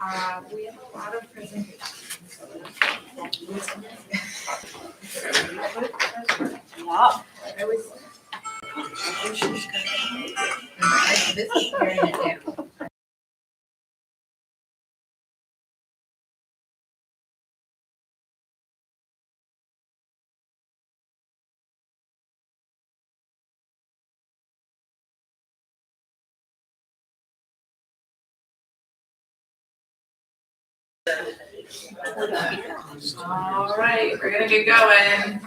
We have a lot of presentations. Wow. I was. This is wearing it down. All right, we're gonna get going.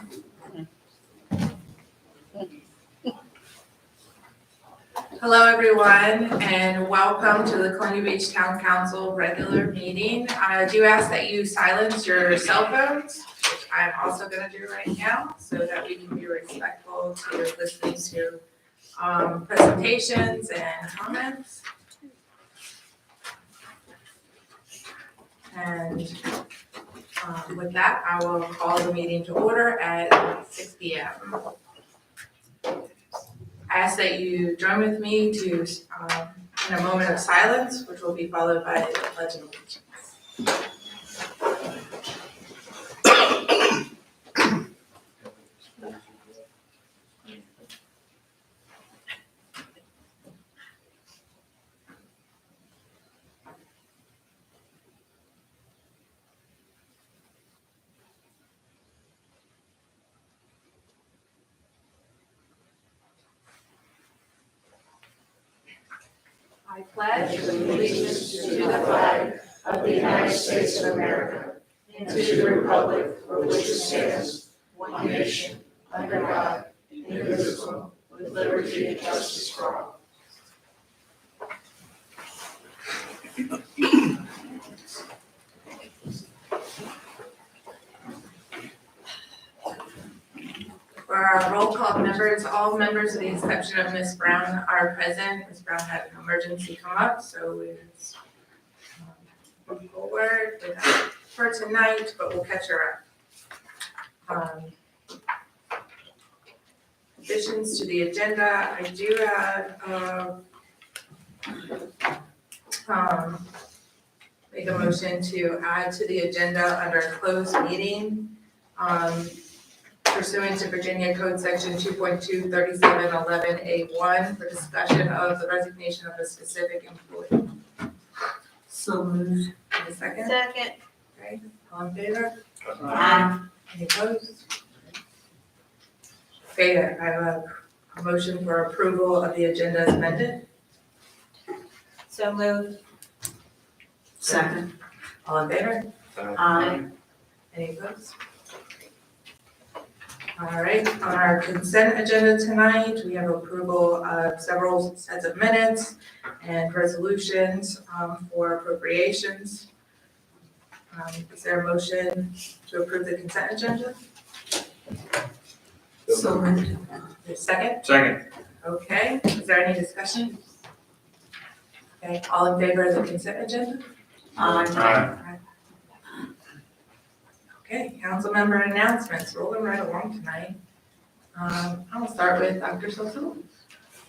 Hello, everyone, and welcome to the Colonial Beach Town Council regular meeting. I do ask that you silence your cell phones, which I'm also gonna do right now, so that we can be respectful to listening to presentations and comments. And with that, I will call the meeting to order at 6 p.m. I ask that you join with me to in a moment of silence, which will be followed by the Pledge of Allegiance. I pledge allegiance to the flag of the United States of America and to the republic for which it stands, one nation, under God, indivisible, with liberty and justice for all. For our roll call members, all members with the exception of Ms. Brown are present. Ms. Brown had an emergency come up, so we move forward with that for tonight, but we'll catch her up. Additions to the agenda, I do have make a motion to add to the agenda under closed meeting pursuant to Virginia Code Section 2.23711A1 for discussion of the resignation of a specific employee. So moved. Any second? Second. Okay, all in favor? Aye. Any opposed? Okay, I have a motion for approval of the agenda as amended. So moved. Second. All in favor? Aye. Any opposed? All right, on our consent agenda tonight, we have approval of several sets of minutes and resolutions for appropriations. Is there a motion to approve the consent agenda? So moved. Second? Second. Okay, is there any discussion? Okay, all in favor of the consent agenda? Aye. Okay, council member announcements, rolling right along tonight. I'll start with Dr. Soto.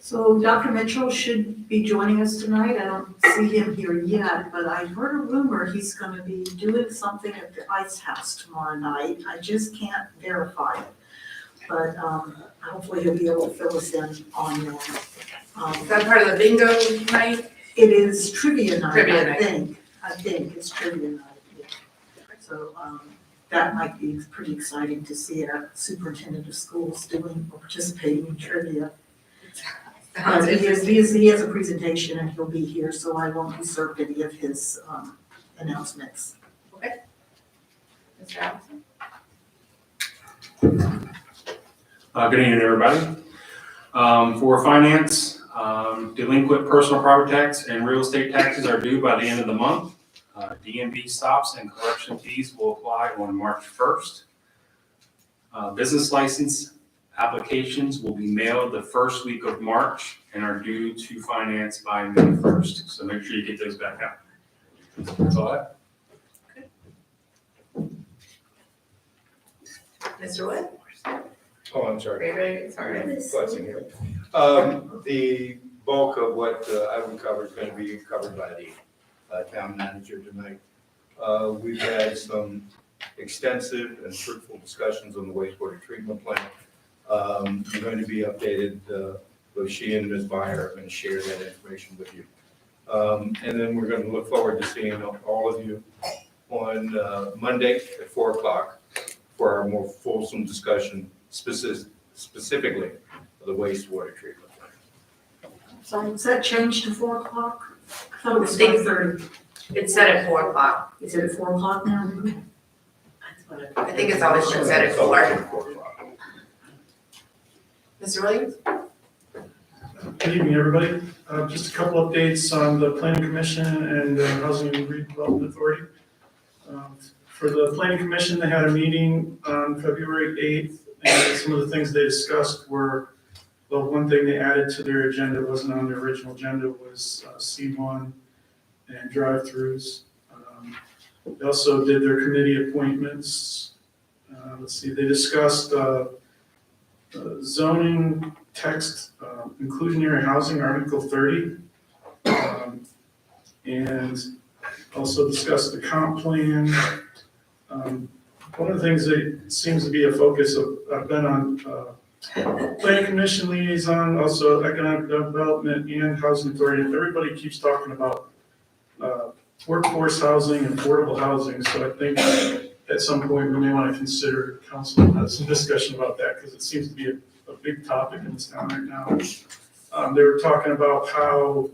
So Dr. Mitchell should be joining us tonight. I don't see him here yet, but I heard a rumor he's gonna be doing something at the Ice House tomorrow night. I just can't verify it. But hopefully he'll be able to fill us in on that. Is that part of the bingo night? It is trivia night, Trivia I night. think. I think it's trivia night, yeah. So that might be pretty exciting to see a superintendent of schools doing or participating in trivia. Sounds He interesting. has a presentation and he'll be here, so I won't usurp any of his announcements. Mr. Allison? Good evening, everybody. For finance, delinquent personal property tax and real estate taxes are due by the end of the month. DMV stops and collection fees will apply on March 1st. Business license applications will be mailed the first week of March and are due to finance by May 1st. So make sure you get those back out. That's all I have. Mr. Wood? Oh, I'm sorry. Sorry. Blessing you. The bulk of what Ivan covered is going to be covered by the town manager tonight. We've had some extensive and fruitful discussions on the wastewater treatment plant. I'm going to be updated, both she and Ms. Byer are going to share that information with you. And then we're going to look forward to seeing all of you on Monday at 4 o'clock for our more fulsome discussion specifically of the wastewater treatment plant. So is that changed to 4 o'clock? I thought it was I think- 5:30. It's set at 4 o'clock. Is it at 4 o'clock now? I think it's always been set at So, 4. 4 o'clock. Mr. Williams? Good evening, everybody. Just a couple updates on the Planning Commission and the Housing and Redevelopment Authority. For the Planning Commission, they had a meeting on February 8th, and some of the things they discussed were, well, one thing they added to their agenda, wasn't on their original agenda, was C1 and drive-throughs. They also did their committee appointments. Let's see, they discussed zoning text, inclusionary housing, Article 30. And also discussed the comp plan. One of the things that seems to be a focus of, I've been on Planning Commission liaison, also Economic Development and Housing Authority. Everybody keeps talking about workforce housing and affordable housing. So I think at some point we may want to consider council some discussion about that because it seems to be a big topic in this town right now. They were talking about how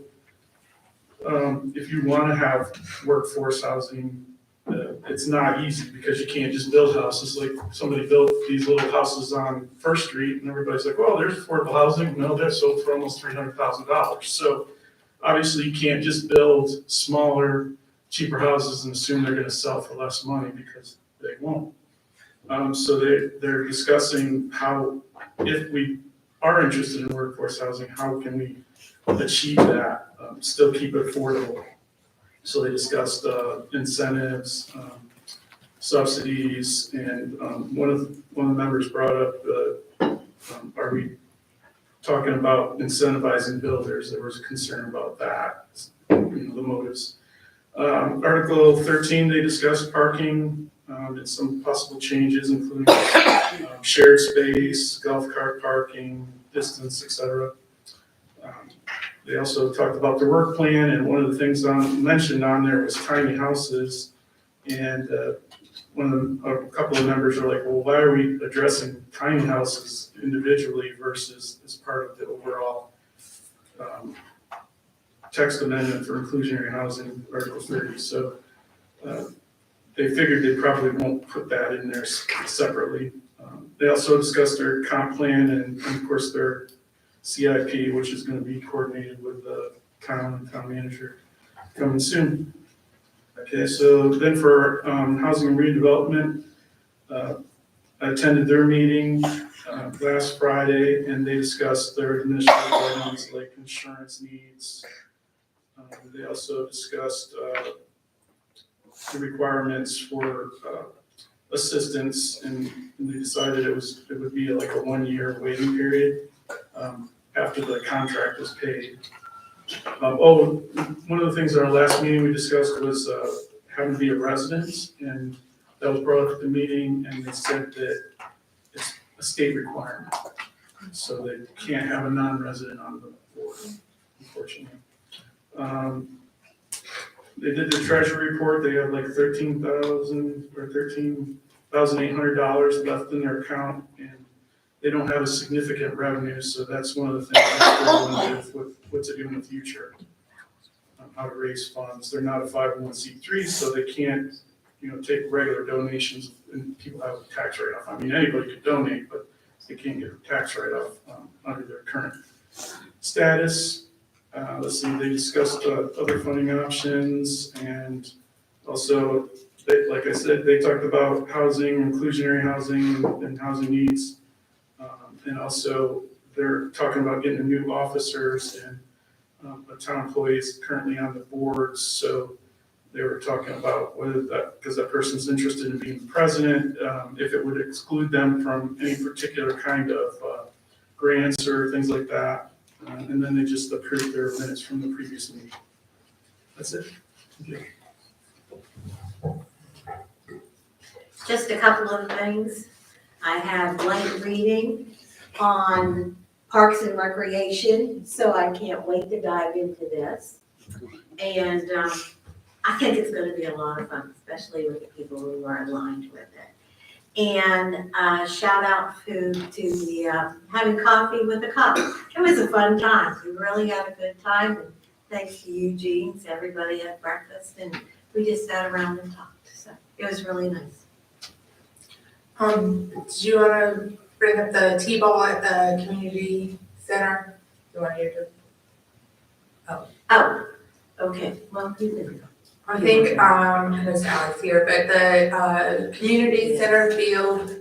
if you want to have workforce housing, it's not easy because you can't just build houses. Like somebody built these little houses on First Street and everybody's like, well, there's affordable housing. No, they're sold for almost $300,000. So obviously you can't just build smaller, cheaper houses and assume they're going to sell for less money because they won't. So they're discussing how, if we are interested in workforce housing, how can we achieve that, still keep it affordable. So they discussed incentives, subsidies, and one of the members brought up, are we talking about incentivizing builders? There was concern about that, the motives. Article 13, they discussed parking and some possible changes, including shared space, golf cart parking, distance, etc. They also talked about their work plan, and one of the things mentioned on there was tiny houses. And a couple of members are like, well, why are we addressing tiny houses individually versus as part of the overall text amendment for inclusionary housing, Article 30? So they figured they probably won't put that in there separately. They also discussed their comp plan and of course their CIP, which is going to be coordinated with the town manager coming soon. Okay, so then for housing and redevelopment, I attended their meeting last Friday, and they discussed their administrative items like insurance needs. They also discussed the requirements for assistance, and they decided it would be like a 1-year waiting period after the contract was paid. One of the things at our last meeting we discussed was having to be a resident, and that was brought up at the meeting, and they said that it's a state requirement. So they can't have a non-resident on the board, unfortunately. They did the treasury report. They have like $13,800 left in their account, and they don't have a significant revenue, so that's one of the things they're struggling with what to do in the future, how to raise funds. They're not a 501c3, so they can't, take regular donations, and people have a tax write-off. I mean, anybody could donate, but they can't get a tax write-off under their current status. Let's see, they discussed other funding options, and also, like I said, they talked about housing, inclusionary housing, and housing needs. And also, they're talking about getting new officers and town employees currently on the boards. So they were talking about whether because that person's interested in being president, if it would exclude them from any particular kind of grants or things like that. And then they just approved their minutes from the previous meeting. That's it. Just a couple of things. I have blank reading on Parks and Recreation, so I can't wait to dive into this. And I think it's gonna be a lot of fun, especially with the people who are aligned with it. And shout out to the having coffee with the cops. It was a fun time. We really had a good time. And thanks to Eugene's, everybody at breakfast, and we just sat around and talked. So it was really nice. Do you wanna bring up the T-ball at the community center? You wanna hear it? Oh, okay. Well, you can go. I think, I know Sally's here, but the, community center field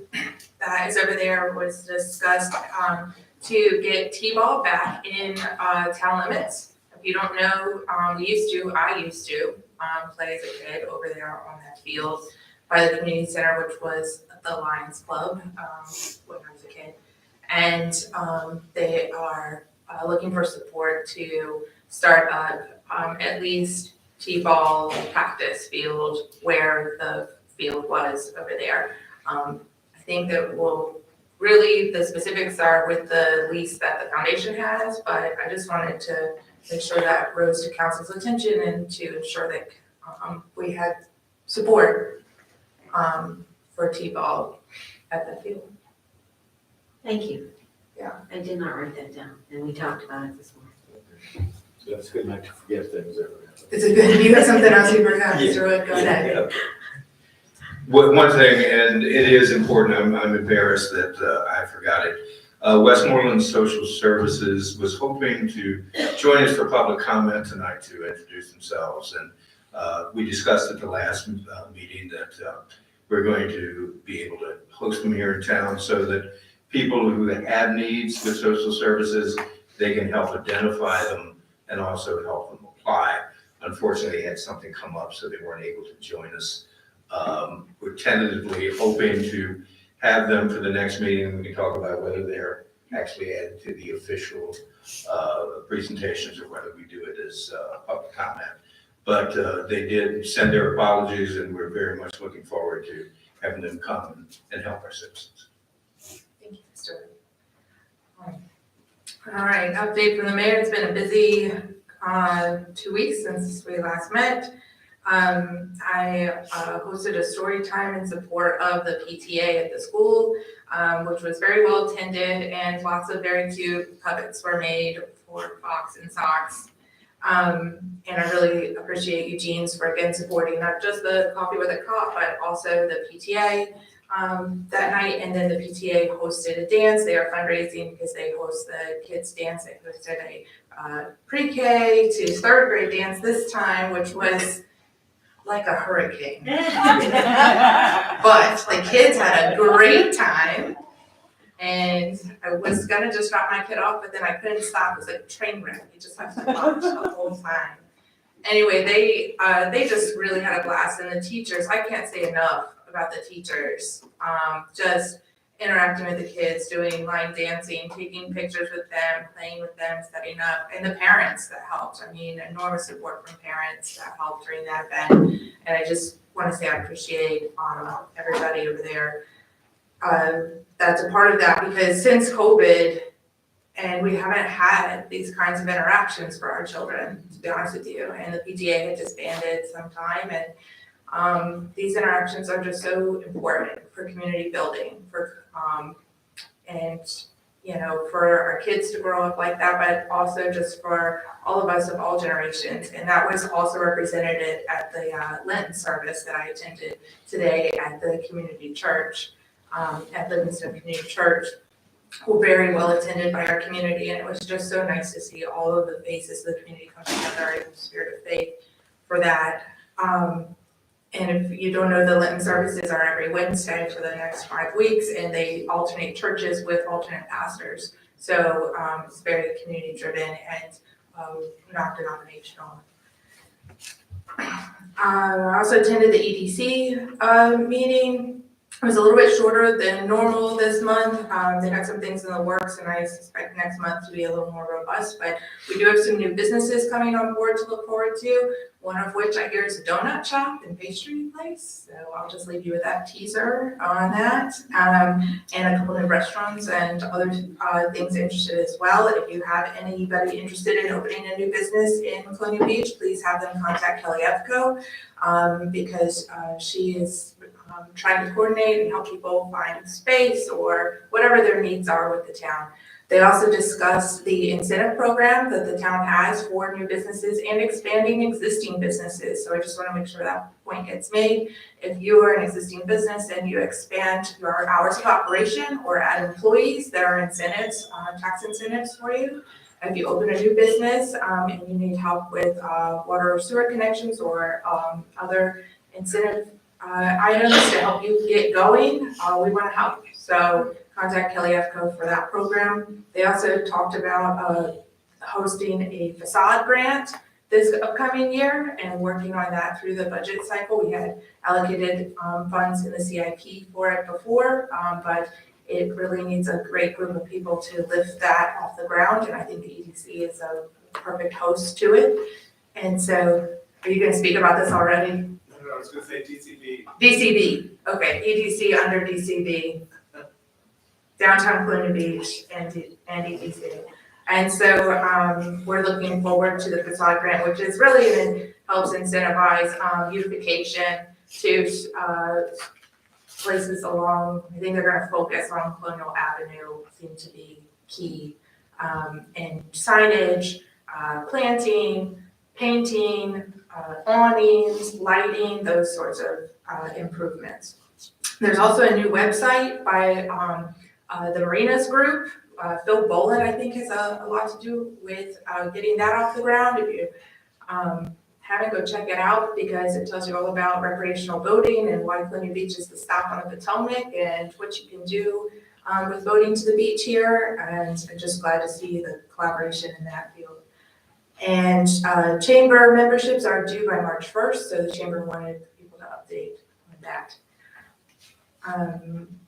that is over there was discussed, to get T-ball back in, town limits. If you don't know, I used to, play as a kid over there on that field by the community center, which was the Lions Club, when I was a kid. And, they are, looking for support to start up, at least T-ball practice field where the field was over there. I think that the specifics are with the lease that the foundation has, but I just wanted to make sure that rose to council's attention and to ensure that we had support for T-ball at the field. Thank you. Yeah. I did not write that down, and we talked about it this morning. So that's good not to forget things ever. Is it good? You have something else you forgot, Mr. Wood? Go ahead. One thing, and it is important, I'm embarrassed that I forgot it. Westmoreland Social Services was hoping to join us for public comment tonight to introduce themselves. And we discussed at the last meeting that we're going to be able to host them here in town so that people who have needs with social services, they can help identify them and also help them apply. Unfortunately, they had something come up, so they weren't able to join us. We're tentatively hoping to have them for the next meeting. We can talk about whether they're actually added to the official presentations or whether we do it as public comment. But they did send their apologies, and we're very much looking forward to having them come and help our citizens. Thank you, Mr. Wood. All right, update from the mayor. It's been a busy 2 weeks since we last met. I hosted a story time in support of the PTA at the school, which was very well attended, and lots of very cute puppets were made for Fox and Socks. And I really appreciate Eugene's for again supporting not just the Coffee with a Cop, but also the PTA that night. And then the PTA hosted a dance. They are fundraising because they host the kids dance. They hosted a pre-K to third grade dance this time, which was like a hurricane. But the kids had a great time. And I was gonna just drop my kid off, but then I couldn't stop. It was like a train wreck. You just have to watch the whole time. Anyway, they just really had a blast. And the teachers, I can't say enough about the teachers. Just interacting with the kids, doing line dancing, taking pictures with them, playing with them, setting up, and the parents that helped. I mean, enormous support from parents that helped during that event. And I just want to say I appreciate everybody over there that's a part of that, because since COVID, and we haven't had these kinds of interactions for our children, to be honest with you, and the PTA had disbanded sometime, and these interactions are just so important for community building, and you know, for our kids to grow up like that, but also just for all of us of all generations. And that was also represented at the Lenten service that I attended today at the community church, at Livingston Community Church. Were very well attended by our community, and it was just so nice to see all of the faces of the community come together in the spirit of faith for that. And if you don't know, the Lenten services are every Wednesday for the next 5 weeks, and they alternate churches with alternate pastors. So it's very community driven and not denominational. I also attended the EDC meeting. It was a little bit shorter than normal this month. They got some things in the works, and I suspect next month to be a little more robust. But we do have some new businesses coming on board to look forward to. one of which I hear is a donut shop and pastry place. So I'll just leave you with that teaser on that. And a couple of restaurants and other things interested as well. If you have anybody interested in opening a new business in Colonial Beach, please have them contact Kelly Efco, because she is trying to coordinate and help people find space or whatever their needs are with the town. They also discussed the incentive program that the town has for new businesses and expanding existing businesses. So I just want to make sure that point gets made. If you are an existing business and you expand your hours of operation or add employees, there are incentives, tax incentives for you. If you open a new business and you need help with water or sewer connections or other incentive items to help you get going, we want to help. So contact Kelly Efco for that program. They also talked about hosting a facade grant this upcoming year and working on that through the budget cycle. We had allocated funds in the CIP for it before, but it really needs a great group of people to lift that off the ground, and I think the EDC is a perfect host to it. And so, are you going to speak about this already? No, I was gonna say DCB. DCB, okay, EDC under DCB, downtown Colonial Beach and EDC. And so we're looking forward to the facade grant, which is really helps incentivize beautification to places along, I think they're gonna focus on Colonial Avenue, seem to be key. And signage, planting, painting, awnings, lighting, those sorts of improvements. There's also a new website by the Marinas Group. Phil Boland, I think, has a lot to do with getting that off the ground. If you haven't, go check it out because it tells you all about recreational boating and why Colonial Beach is the stop on the Potomac and what you can do with boating to the beach here. And I'm just glad to see the collaboration in that field. And chamber memberships are due by March 1st, so the chamber wanted people to update on that.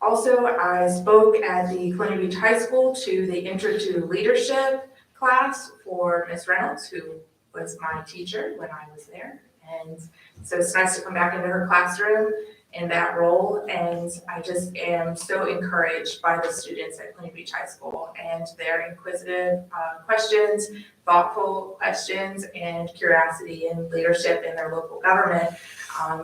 Also, I spoke at the Colonial Beach High School to the Intro to Leadership class for Ms. Reynolds, who was my teacher when I was there. And so it's nice to come back into her classroom in that role. And I just am so encouraged by the students at Colonial Beach High School and their inquisitive questions, thoughtful questions, and curiosity in leadership in their local government.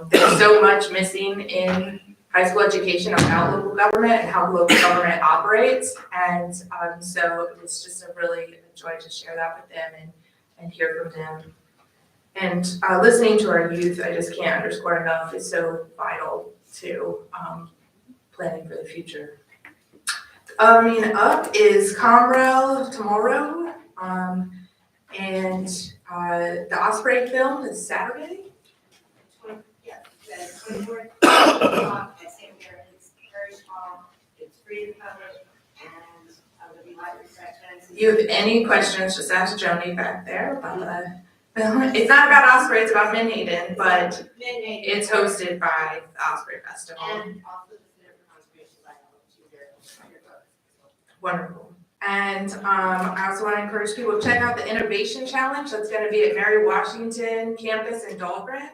There's so much missing in high school education about local government and how local government operates. And so it's just a really joy to share that with them and hear from them. And listening to our youth, I just can't underscore enough, is so vital to planning for the future. Coming up is Comrel tomorrow, and the Osprey film is Saturday. It's 24 o'clock at St. Mary's Parish Hall. It's free to public and there'll be light refreshments. If you have any questions, just ask Joni back there about the film. It's not about Osprey, it's about Menhaden, but Midnight. it's hosted by the Osprey Festival. And also the Center for Conservation Life, which is very your book. Wonderful. And I also want to encourage people to check out the Innovation Challenge. That's going to be at Mary Washington campus in Dahlgren.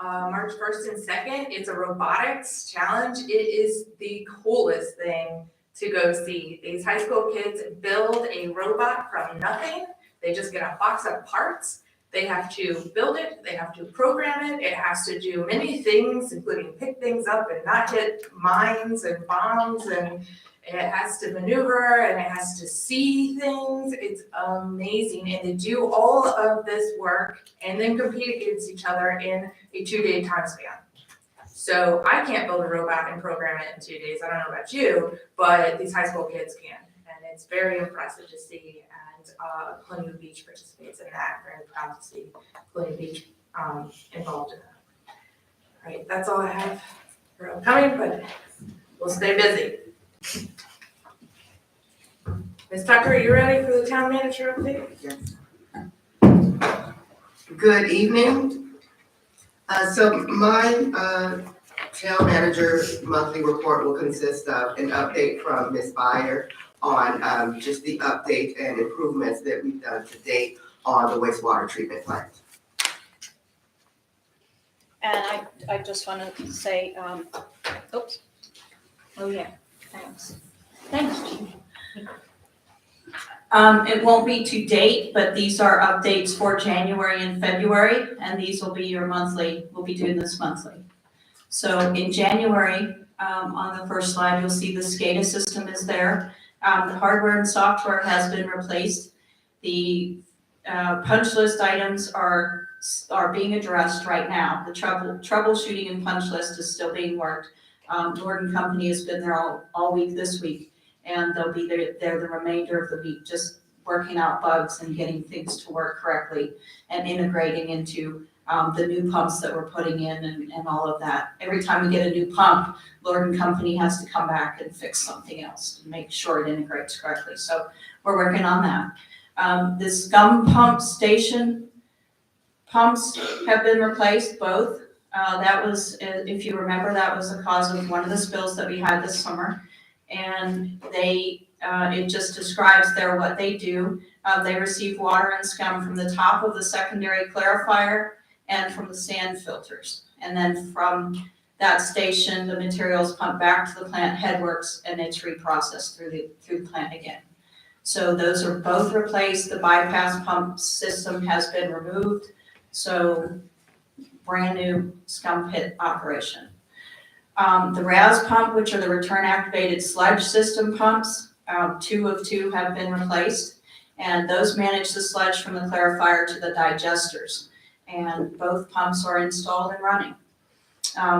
March 1st and 2nd, it's a robotics challenge. It is the coolest thing to go see. These high school kids build a robot from nothing. They just get a box of parts. They have to build it. They have to program it. It has to do many things, including pick things up and not hit mines and bombs, and it has to maneuver and it has to see things. It's amazing. And they do all of this work and then compete against each other in a 2-day time span. So I can't build a robot and program it in 2 days. I don't know about you, but these high school kids can. And it's very impressive to see. And Colonial Beach participates in that. Very proud to see Colonial Beach involved in that. All right, that's all I have for upcoming, but we'll stay busy. Ms. Tucker, are you ready for the town manager update? Good evening. So my town manager monthly report will consist of an update from Ms. Byer on just the update and improvements that we've done to date on the wastewater treatment plant. And I just want to say, oops. Oh, yeah, thanks. Thanks, Chief. It won't be to date, but these are updates for January and February, and these will be your monthly, we'll be doing this monthly. So in January, on the first slide, you'll see the SCADA system is there. The hardware and software has been replaced. The punch list items are being addressed right now. The troubleshooting and punch list is still being worked. Norton Company has been there all week this week, and they'll be there the remainder of the week, just working out bugs and getting things to work correctly and integrating into the new pumps that we're putting in and all of that. Every time we get a new pump, Norton Company has to come back and fix something else to make sure it integrates correctly. So we're working on that. The scum pump station pumps have been replaced, both. That was, if you remember, that was the cause of one of the spills that we had this summer. And it just describes there what they do. They receive water and scum from the top of the secondary clarifier and from the sand filters. And then from that station, the materials pumped back to the plant headworks and it's reprocessed through the plant again. So those are both replaced. The bypass pump system has been removed. So brand new scum pit operation. The RAS pump, which are the return activated sludge system pumps, 2 of 2 have been replaced. And those manage the sludge from the clarifier to the digesters. And both pumps are installed and running.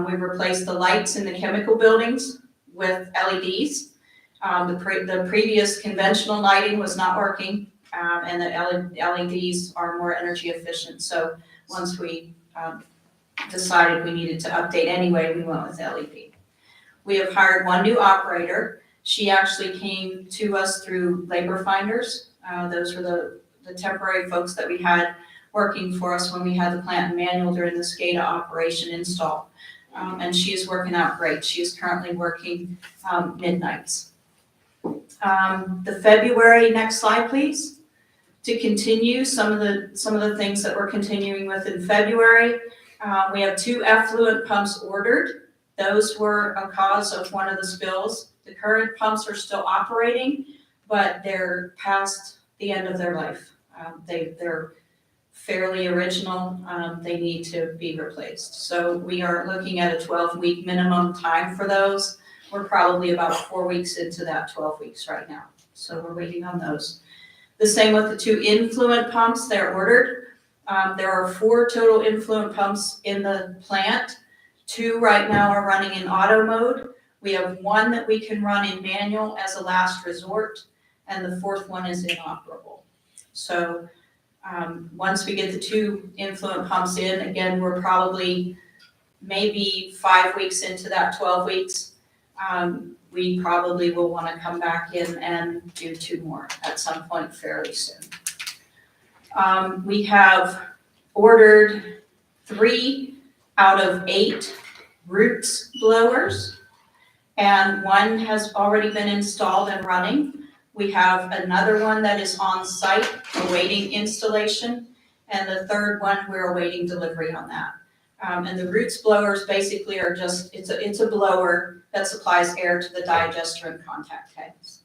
We've replaced the lights in the chemical buildings with LEDs. The previous conventional lighting was not working, and the LEDs are more energy efficient. So once we decided we needed to update anyway, we went with LED. We have hired one new operator. She actually came to us through Labor Finders. Those were the temporary folks that we had working for us when we had the plant manual during the SCADA operation install. And she is working out great. She is currently working midnights. The February, next slide, please. To continue some of the things that we're continuing with in February, we have 2 effluent pumps ordered. Those were a cause of one of the spills. The current pumps are still operating, but they're past the end of their life. They're fairly original. They need to be replaced. So we are looking at a 12-week minimum time for those. We're probably about 4 weeks into that 12 weeks right now. So we're waiting on those. The same with the 2 influent pumps, they're ordered. There are 4 total influent pumps in the plant. 2 right now are running in auto mode. We have 1 that we can run in manual as a last resort, and the 4th one is inoperable. So once we get the 2 influent pumps in, again, we're probably maybe 5 weeks into that 12 weeks. We probably will want to come back in and do 2 more at some point fairly soon. We have ordered 3 out of 8 roots blowers, and 1 has already been installed and running. We have another one that is on site awaiting installation, and the 3rd one we're awaiting delivery on that. And the roots blowers basically are just, it's a blower that supplies air to the digester and contact heads.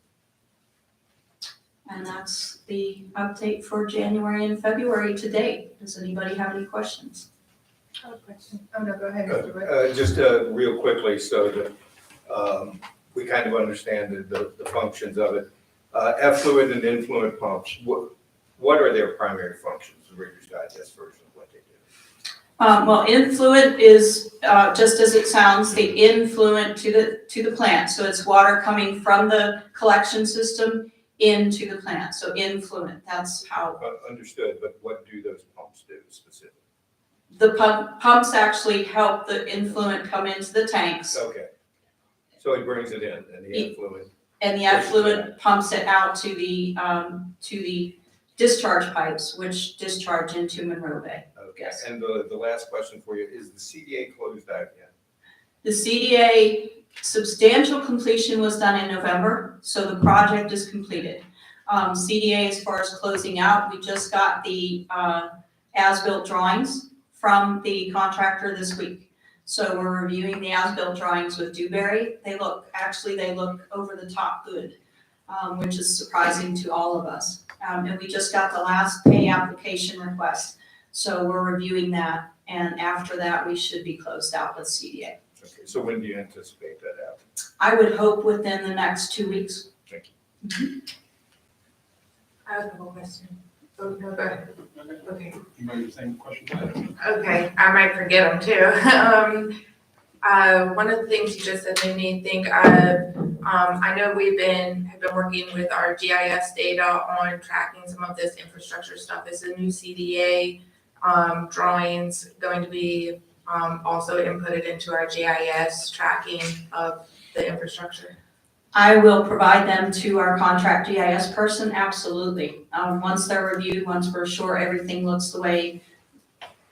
And that's the update for January and February to date. Does anybody have any questions? I have a question. Oh, no, go ahead, Mr. Wood. Just real quickly, so that we kind of understand the functions of it. Effluent and influent pumps, what are their primary functions, the Reader's Digest version of what they do? Well, influent is, just as it sounds, the influent to the plant. So it's water coming from the collection system into the plant. So influent, that's how. Understood, but what do those pumps do specifically? The pumps actually help the influent come into the tanks. Okay. So it brings it in, and the effluent. And the effluent pumps it out to the discharge pipes, which discharge into Monroe Bay. Okay, Yes. and the last question for you, is the CDA closed out yet? The CDA substantial completion was done in November, so the project is completed. CDA, as far as closing out, we just got the as-built drawings from the contractor this week. So we're reviewing the as-built drawings with Dewberry. They look over the top good, which is surprising to all of us. And we just got the last pay application request. So we're reviewing that, and after that, we should be closed out with CDA. Okay, so when do you anticipate that happening? I would hope within the next 2 weeks. Thank I have a couple questions. Oh, no, go ahead. Okay. You might be saying questions. Okay, I might forget them too. One of the things you just said made me think of, I know have been working with our GIS data on tracking some of this infrastructure stuff. Is the new CDA, drawings going to be, also inputted into our GIS tracking of the infrastructure? I will provide them to our contract GIS person, absolutely. Once they're reviewed, once we're sure everything looks the way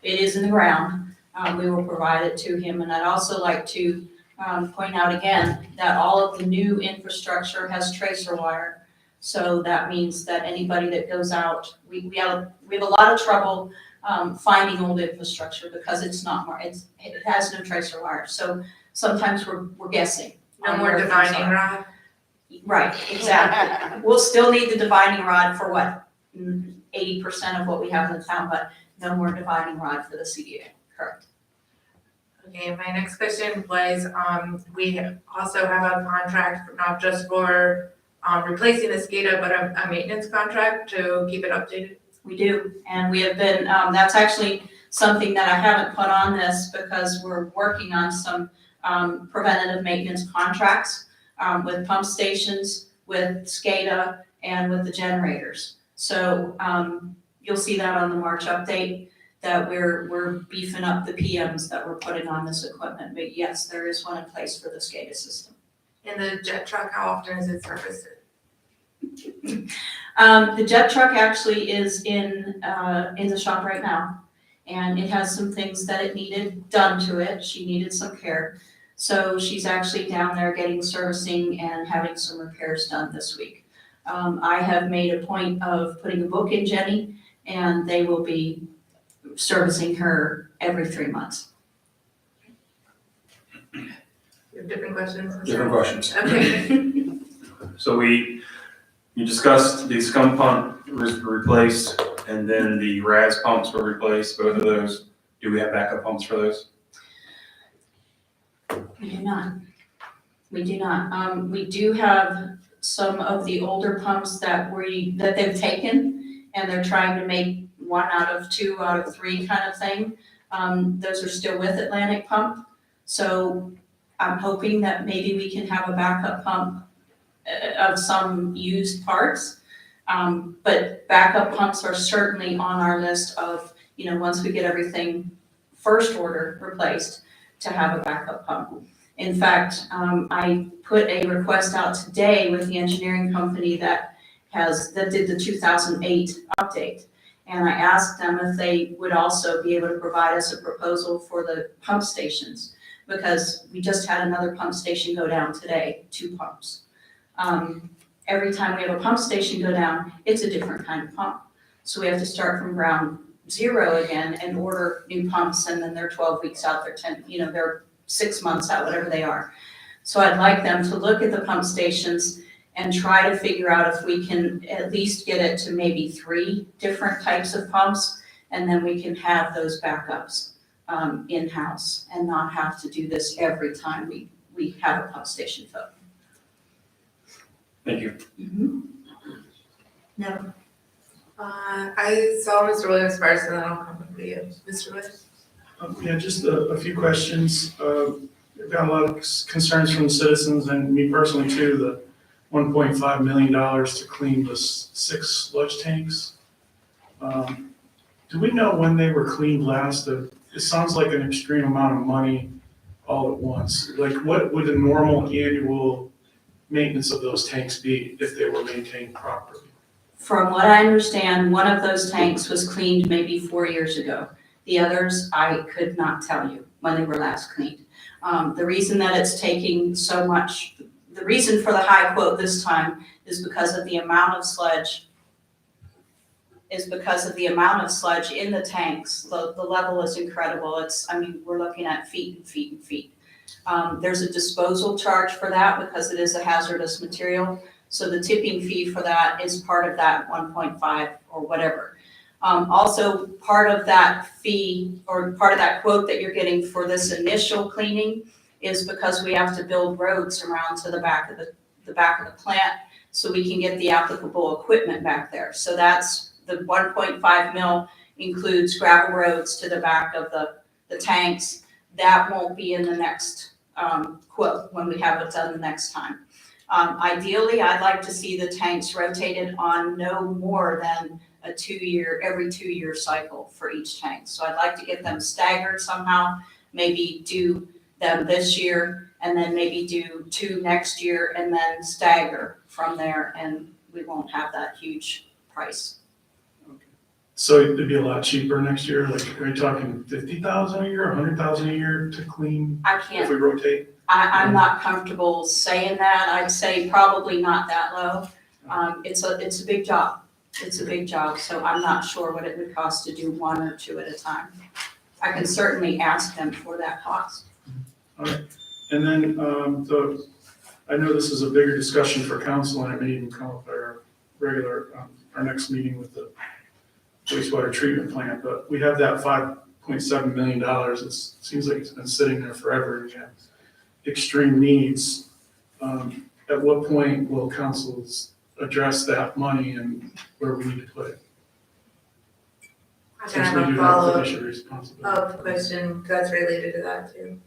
it is in the ground, we will provide it to him. And I'd also like to point out again that all of the new infrastructure has tracer wire. So that means that anybody that goes out, we have a lot of trouble finding old infrastructure because it has no tracer wire. So sometimes we're guessing. No more divining rod? Right, exactly. We'll still need the dividing rod for what, 80% of what we have in the town, but no more dividing rod for the CDA, correct? Okay, my next question was, we also have a contract, not just for, replacing the SCADA, but a maintenance contract to keep it updated. We do, and we have been, that's actually something that I haven't put on this because we're working on some preventative maintenance contracts with pump stations, with SCADA, and with the generators. So you'll see that on the March update, that we're beefing up the PMs that we're putting on this equipment. But yes, there is one in place for the SCADA system. And the jet truck, how often is it serviced? The jet truck actually is in the shop right now, and it has some things that it needed done to it. She needed some care. So she's actually down there getting servicing and having some repairs done this week. I have made a point of putting a book in Jenny, and they will be servicing her every 3 months. You have different questions? Different questions. Okay. So you discussed the scum pump was replaced and then the RAS pumps were replaced, both of those. Do we have backup pumps for those? We do not. We do not. We do have some of the older pumps that they've taken, and they're trying to make 1 out of 2 out of 3 kind of thing. Those are still with Atlantic Pump. So I'm hoping that maybe we can have a backup pump of some used parts. But backup pumps are certainly on our list of, once we get everything first order replaced, to have a backup pump. In fact, I put a request out today with the engineering company that did the 2008 update. And I asked them if they would also be able to provide us a proposal for the pump stations, because we just had another pump station go down today, 2 pumps. Every time we have a pump station go down, it's a different kind of pump. So we have to start from ground zero again and order new pumps, and then they're 12 weeks out, they're 10, they're 6 months out, whatever they are. So I'd like them to look at the pump stations and try to figure out if we can at least get it to maybe 3 different types of pumps, and then we can have those backups in-house and not have to do this every time we have a pump station failure. Thank you. No, I saw Mr. Williams first, and then I'll come to you. Mr. Williams? Yeah, just a few questions. We've got a lot of concerns from the citizens and me personally too, the $1.5 million to clean the 6 sludge tanks. Do we know when they were cleaned last? It sounds like an extreme amount of money all at once. Like, what would a normal annual maintenance of those tanks be if they were maintained properly? From what I understand, one of those tanks was cleaned maybe 4 years ago. The others, I could not tell you when they were last cleaned. The reason that it's taking so much, the reason for the high quote this time is because of the amount of sludge is because of the amount of sludge in the tanks. The level is incredible. We're looking at feet and feet and feet. There's a disposal charge for that because it is a hazardous material. So the tipping fee for that is part of that 1.5 or whatever. Also, part of that fee or part of that quote that you're getting for this initial cleaning is because we have to build roads around to the back of the plant so we can get the applicable equipment back there. So that's the 1.5 mil includes gravel roads to the back of the tanks. That won't be in the next quote when we have it done the next time. Ideally, I'd like to see the tanks rotated on no more than every 2 year cycle for each tank. So I'd like to get them staggered somehow, maybe do them this year and then maybe do 2 next year and then stagger from there, and we won't have that huge price. So it'd be a lot cheaper next year, like, are you talking 50,000 a year, 100,000 a year to clean I if can't, we rotate? I'm not comfortable saying that. I'd say probably not that low. It's a big job. It's a big job, so I'm not sure what it would cost to do 1 or 2 at a time. I can certainly ask them for that cost. All right, and then, I know this is a bigger discussion for council, and it may even come up at our regular, our next meeting with the wastewater treatment plant, but we have that $5.7 million. It seems like it's been sitting there forever, and we have extreme needs. At what point will councils address that money and where we need to put it? I Since can we have a do have follow-up fiduciary responsibility. question that's related to that too.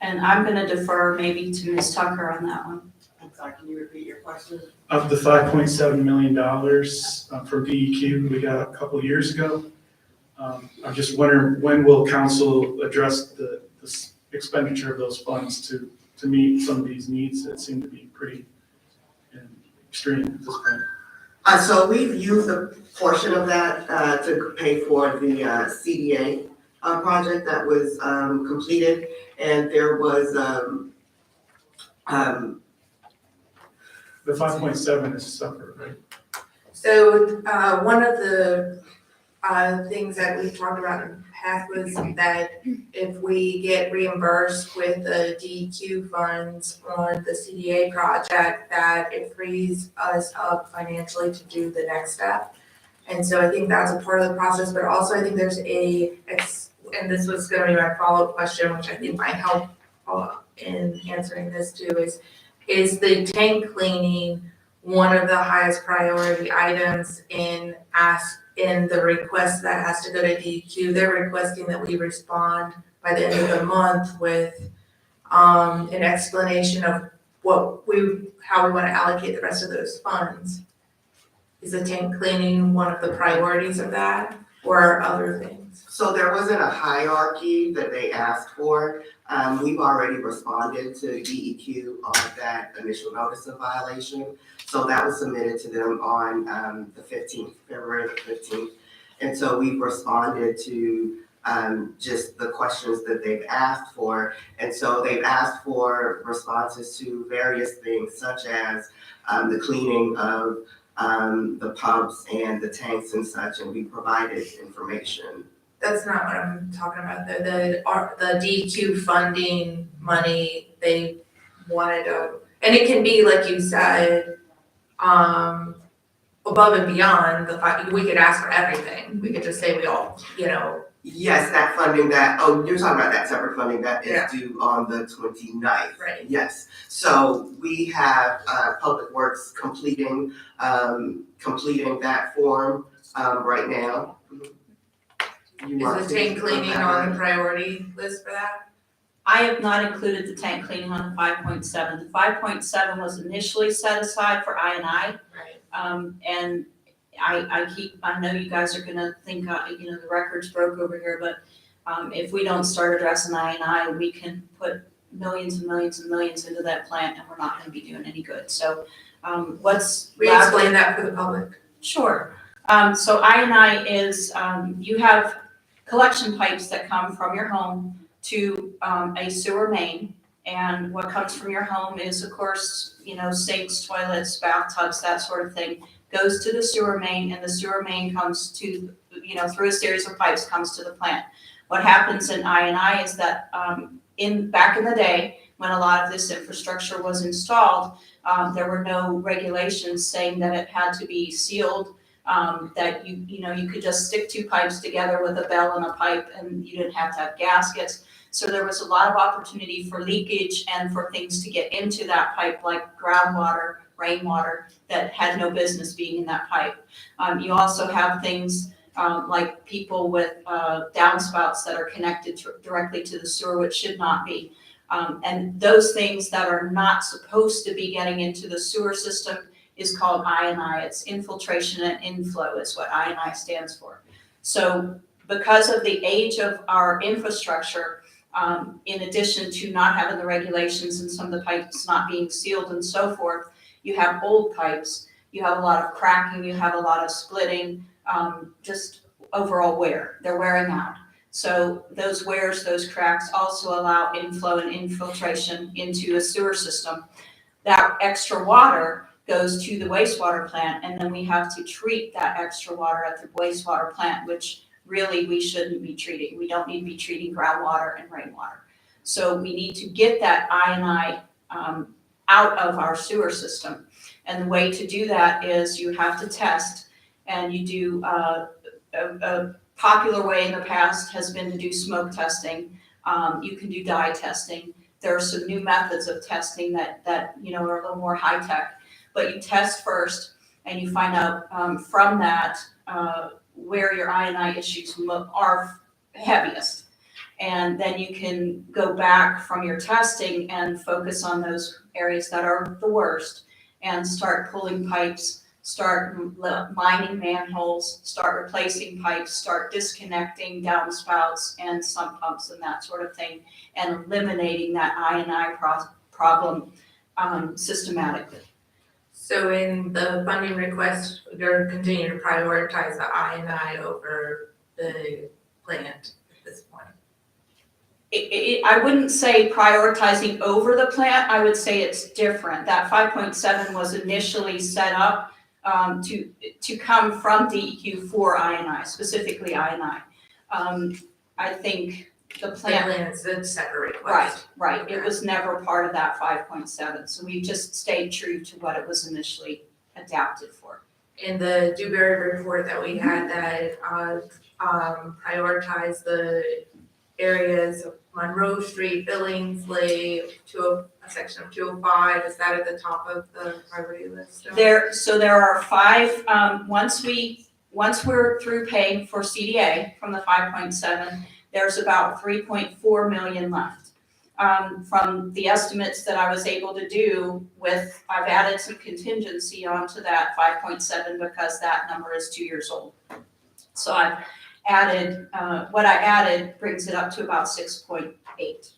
And I'm gonna defer maybe to Ms. Tucker on that one. I'm sorry, can you repeat your question? Of the $5.7 million from DEQ we got a couple of years ago, I'm just wondering, when will council address the expenditure of those funds to meet some of these needs that seem to be pretty extreme at this point? So we've used a portion of that, to pay for the, CDA, project that was, completed. And there was, The 5.7 is separate, right? So, one of the, things that we talked about in the past was that if we get reimbursed with the DEQ funds on the CDA project, that it frees us up financially to do the next step. And so I think that's a part of the process, but also I think there's and this was gonna be my follow-up question, which I think might help in answering this too, is the tank cleaning one of the highest priority items in the request that has to go to DEQ? They're requesting that we respond by the end of the month with an explanation of how we wanna allocate the rest of those funds. Is the tank cleaning one of the priorities of that, or other things? So there wasn't a hierarchy that they asked for. We've already responded to DEQ on that initial notice of violation. So that was submitted to them on the 15th, February the 15th. And so we've responded to just the questions that they've asked for. And so they've asked for responses to various things such as the cleaning of the pumps and the tanks and such, and we provided information. That's not what I'm talking about, the DEQ funding money, they wanted and it can be, like you said, above and beyond we could ask for everything, we could just say we all, Yes, that funding you're talking about that separate funding that is due on the 29th. Right. Yes, so we have Public Works completing that form right now. Is the tank cleaning on the priority list for that? I have not included the tank cleaning on the 5.7. The 5.7 was initially set aside for I&I. Right. And I know you guys are gonna think, the record's broke over here, but if we don't start addressing I&I, we can put millions and millions and millions into that plant and we're not gonna be doing any good. So, Re-explain that for the public. Sure. So I&I is, you have collection pipes that come from your home to a sewer main. And what comes from your home is, of course, sinks, toilets, bathtubs, that sort of thing, goes to the sewer main, and the sewer main comes to, through a series of pipes, comes to the plant. What happens in I is that, back in the day, when a lot of this infrastructure was installed, there were no regulations saying that it had to be sealed, that you could just stick two pipes together with a bell and a pipe, and you didn't have to have gaskets. So there was a lot of opportunity for leakage and for things to get into that pipe, like groundwater, rainwater, that had no business being in that pipe. You also have things like people with downspouts that are connected directly to the sewer, which should not be. And those things that are not supposed to be getting into the sewer system is called I&I. It's infiltration and inflow is what I&I stands for. So because of the age of our infrastructure, in addition to not having the regulations and some of the pipes not being sealed and so forth, you have old pipes, you have a lot of cracking, you have a lot of splitting, just overall wear. They're wearing out. So those wears, those cracks also allow inflow and infiltration into a sewer system. That extra water goes to the wastewater plant, and then we have to treat that extra water at the wastewater plant, which really we shouldn't be treating. We don't need to be treating groundwater and rainwater. So we need to get that I&I out of our sewer system. And the way to do that is you have to test, and you do a popular way in the past has been to do smoke testing. You can do dye testing. There are some new methods of testing that are a little more high tech. But you test first, and you find out from that where your I&I issues are heaviest. And then you can go back from your testing and focus on those areas that are the worst and start pulling pipes, start lining manholes, start replacing pipes, start disconnecting downspouts and sump pumps and that sort of thing, and eliminating that I&I problem systematically. So in the funding request, you're continuing to prioritize the I&I over the plant at this point? I wouldn't say prioritizing over the plant, I would say it's different. That 5.7 was initially set up to come from DEQ for I&I, specifically I&I. I think the plant. It's a separate request. Right. It was never part of that 5.7, so we just stayed true to what it was initially adapted for. In the Dewberry report that we had that prioritized the areas of Monroe Street, Billingsley, a section of 205, is that at the top of the priority list? There are 5, once we're through paying for CDA from the 5.7, there's about 3.4 million left. From the estimates that I was able to do I've added some contingency onto that 5.7 because that number is 2 years old. So I've added, what I added brings it up to about 6.8.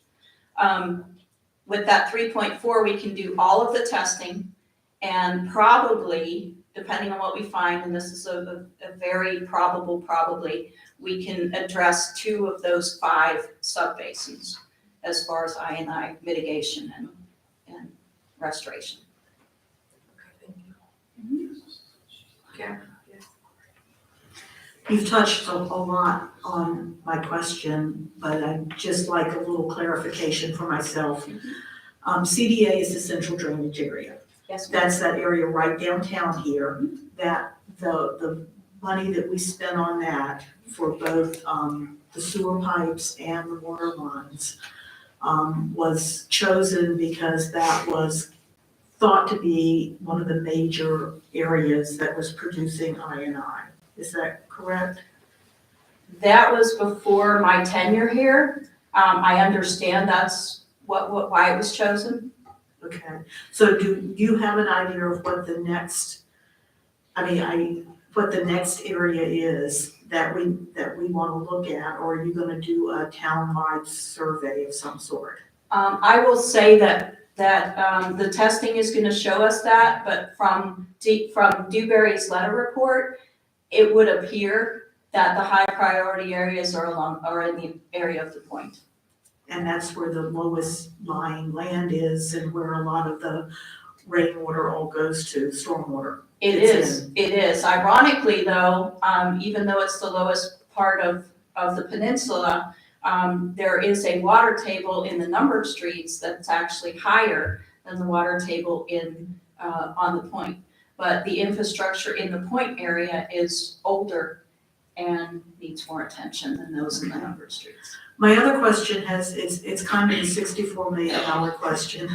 With that 3.4, we can do all of the testing, and probably, depending on what we find, and this is a very probably, we can address 2 of those 5 subbasins as far as I&I mitigation and restoration. Okay, thank you. Yeah. You've touched a lot on my question, but I'd just like a little clarification for myself. CDA is the central drainage area. Yes, That's that area right downtown here, that the money that we spent on that for both the sewer pipes and the water lines was chosen because that was thought to be one of the major areas that was producing I&I. Is that correct? that was before my tenure here. I understand that's why it was chosen. Okay, so do you have an idea of what the next, what the next area is that we want to look at, or are you going to do a town-wide survey of some sort? I will say that the testing is going to show us that, but from Dewberry's letter report, it would appear that the high priority areas are in the area of the point. And that's where the lowest lying land is and where a lot of the rainwater all goes to, stormwater. It is. Ironically though, even though it's the lowest part of the peninsula, there is a water table in the numbered streets that's actually higher than the water table on the point. But the infrastructure in the point area is older and needs more attention than those in the numbered streets. My other question it's kind of a $64 million question.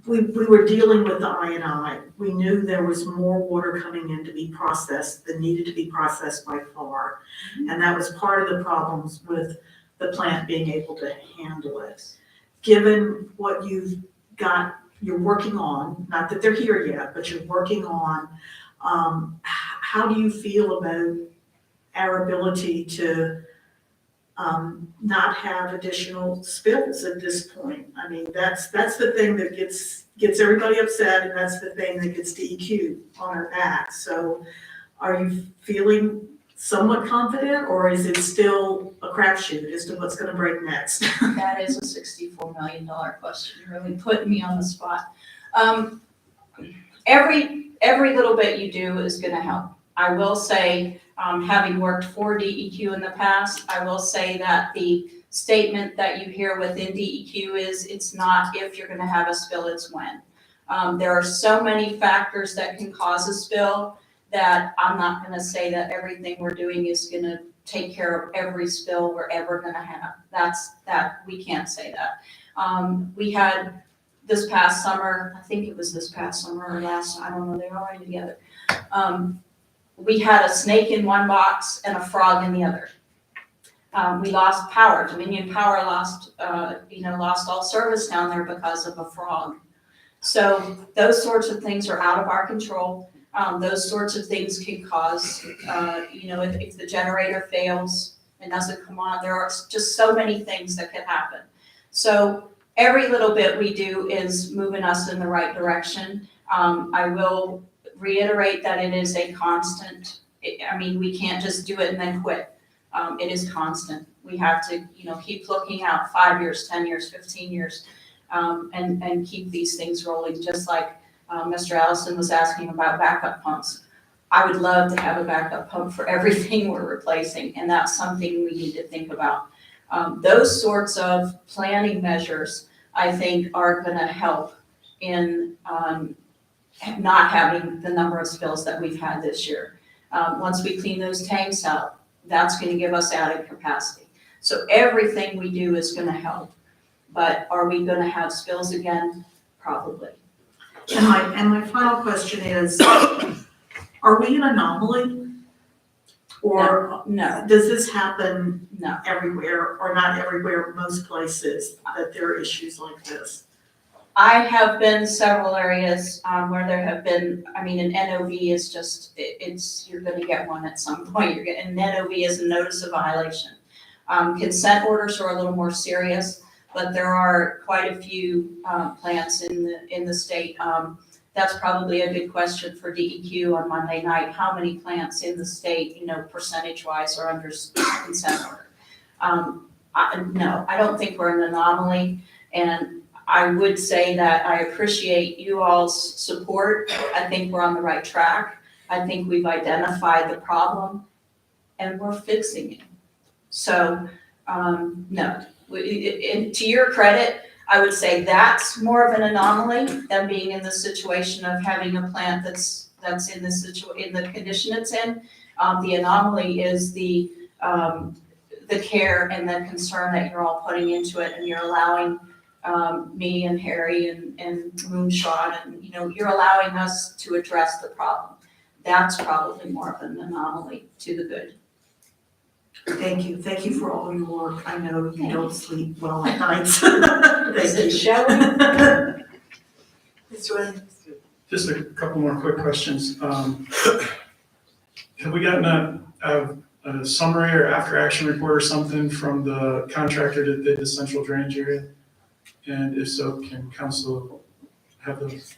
We were dealing with the I&I. We knew there was more water coming in to be processed than needed to be processed by far. And that was part of the problems with the plant being able to handle it. Given what you've got, you're working on, not that they're here yet, but you're working on, how do you feel about our ability to not have additional spills at this point? I mean, that's the thing that gets everybody upset, and that's the thing that gets DEQ on our back. So are you feeling somewhat confident, or is it still a crapshoot as to what's gonna break next? That is a $64 million question. You're really putting me on the spot. Every little bit you do is gonna help. I will say, having worked for DEQ in the past, I will say that the statement that you hear within DEQ is it's not if you're gonna have a spill, it's when. There are so many factors that can cause a spill that I'm not gonna say that everything we're doing is gonna take care of every spill we're ever gonna have. We can't say that. We had this past summer, I think it was this past summer or last, I don't know, they're all right together. We had a snake in one box and a frog in the other. We lost power. Dominion Power lost all service down there because of a frog. So those sorts of things are out of our control. Those sorts of things can cause, if the generator fails and doesn't come on, there are just so many things that can happen. So every little bit we do is moving us in the right direction. I will reiterate that it is a constant. We can't just do it and then quit. It is constant. We have to, keep looking out 5 years, 10 years, 15 years, and keep these things rolling, just like Mr. Allison was asking about backup pumps. I would love to have a backup pump for everything we're replacing, and that's something we need to think about. Those sorts of planning measures, I think, are gonna help in not having the number of spills that we've had this year. Once we clean those tanks out, that's gonna give us added capacity. So everything we do is gonna help. But are we gonna have spills again? Probably. And my final question is, are we an anomaly? Or No, does this happen no. everywhere, or not everywhere, most places, that there are issues like this? I have been several areas where there have been, an NOV is just, you're gonna get one at some point. An NOV is a notice of violation. Consent orders are a little more serious, but there are quite a few plants in the state. That's probably a good question for DEQ on Monday night. How many plants in the state, percentage-wise are under consent order? No, I don't think we're an anomaly, and I would say that I appreciate you all's support. I think we're on the right track. I think we've identified the problem and we're fixing it. So, no. To your credit, I would say that's more of an anomaly than being in the situation of having a plant that's in the condition it's in. The anomaly is the care and the concern that you're all putting into it, and you're allowing me and Harry and Moonshot, and you're allowing us to address the problem. That's probably more of an anomaly to the good. Thank you for all your work. I know you don't sleep well at nights. Is it showing? It's right. Just a couple more quick questions. Have we gotten a summary or after action report or something from the contractor that did the central drainage area? And if so, can council have those?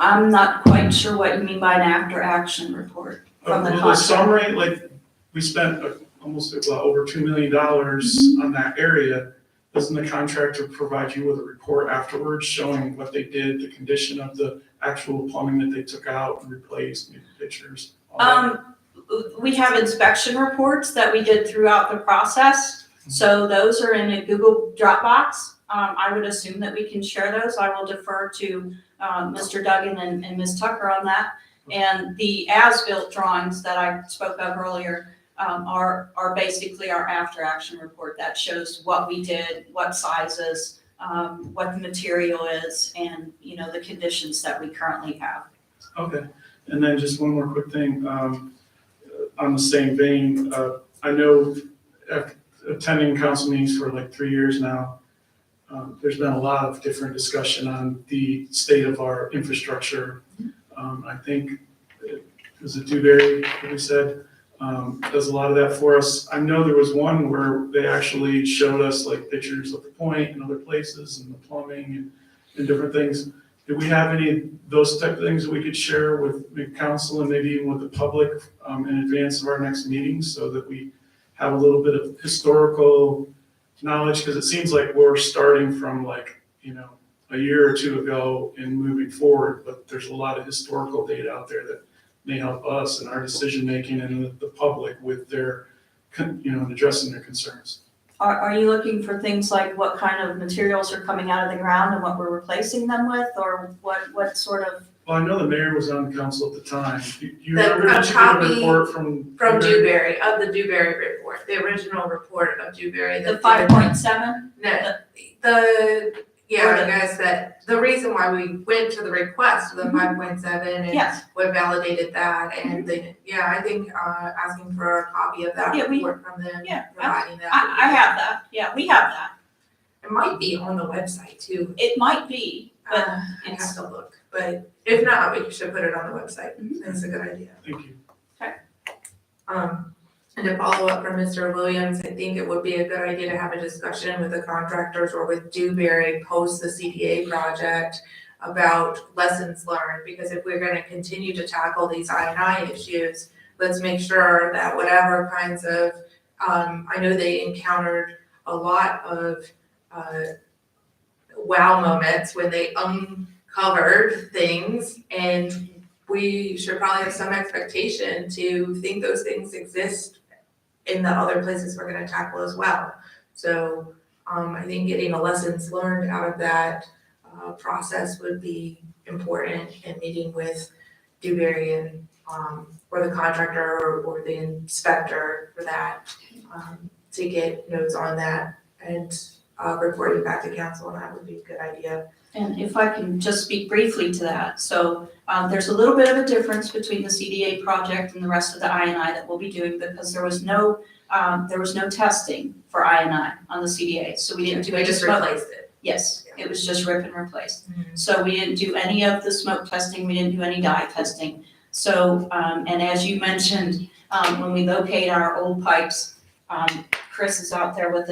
I'm not quite sure what you mean by an after action report from the Well, the contractor. summary, we spent almost over $2 million on that area. doesn't the contractor provide you with a report afterwards showing what they did, the condition of the actual plumbing that they took out and replaced, maybe pictures? all that? We have inspection reports that we did throughout the process. So those are in a Google Dropbox. I would assume that we can share those. I will defer to Mr. Duggan and Ms. Tucker on that. And the as-built drawings that I spoke of earlier are basically our after-action report that shows what we did, what sizes, what the material is, and, you know, the conditions that we currently have. Okay, and then just one more quick thing, on the same vein, I know after attending council meetings for like 3 years now, there's been a lot of different discussion on the state of our infrastructure. I think it was a Dewberry, that we said, does a lot of that for us. I know there was one where they actually showed us like pictures of the point and other places and the plumbing and different things. Do we have any of those type of things that we could share with the council and maybe even with the public in advance of our next meeting so that we have a little bit of historical knowledge? Because it seems like we're starting from like, you know, a year or two ago and moving forward, but there's a lot of historical data out there that may help us in our decision-making and the public with their, you know, addressing their concerns. Are you looking for things like what kind of materials are coming out of the ground and what we're replacing them with, or what sort of? Well, I know the mayor was on the council at the time. Do you The- remember a that you did a copy report from? From Dewberry, of the Dewberry report, the original report of Dewberry. The that 5.7? No, Or I the- guess that the reason why we went to the request of the 5.7 and Yes, what validated that, and then, I think, asking for a copy of that Yeah, we- report from them, yeah, providing that. I have that. Yeah, we have that. It might be on the website too. It might be, but I have it's, to look, but if not, we should put it on the website. Mhm. That's a good idea. Thank you. And to follow up from Mr. Williams, I think it would be a good idea to have a discussion with the contractors or with Dewberry post the CDA project about lessons learned, because if we're gonna continue to tackle these I&I issues, let's make sure that whatever kinds of, I know they encountered a lot of, wow moments when they uncovered things, and we should probably have some expectation to think those things exist in the other places we're gonna tackle as well. So, I think getting a lessons learned out of that, process would be important, and meeting with Dewberry and, or the contractor or the inspector for that, to get notes on that and, reporting back to council, and that would be a good idea. and if I can just speak briefly to that. So there's a little bit of a difference between the CDA project and the rest of the I&I that we'll be doing, because there was no testing for I&I on the CDA. So we didn't do We any just smoke. replaced it. Yes, it was just rip and replace. Mhm. So we didn't do any of the smoke testing, we didn't do any dye testing. So, and as you mentioned, when we locate our old pipes, Chris is out there with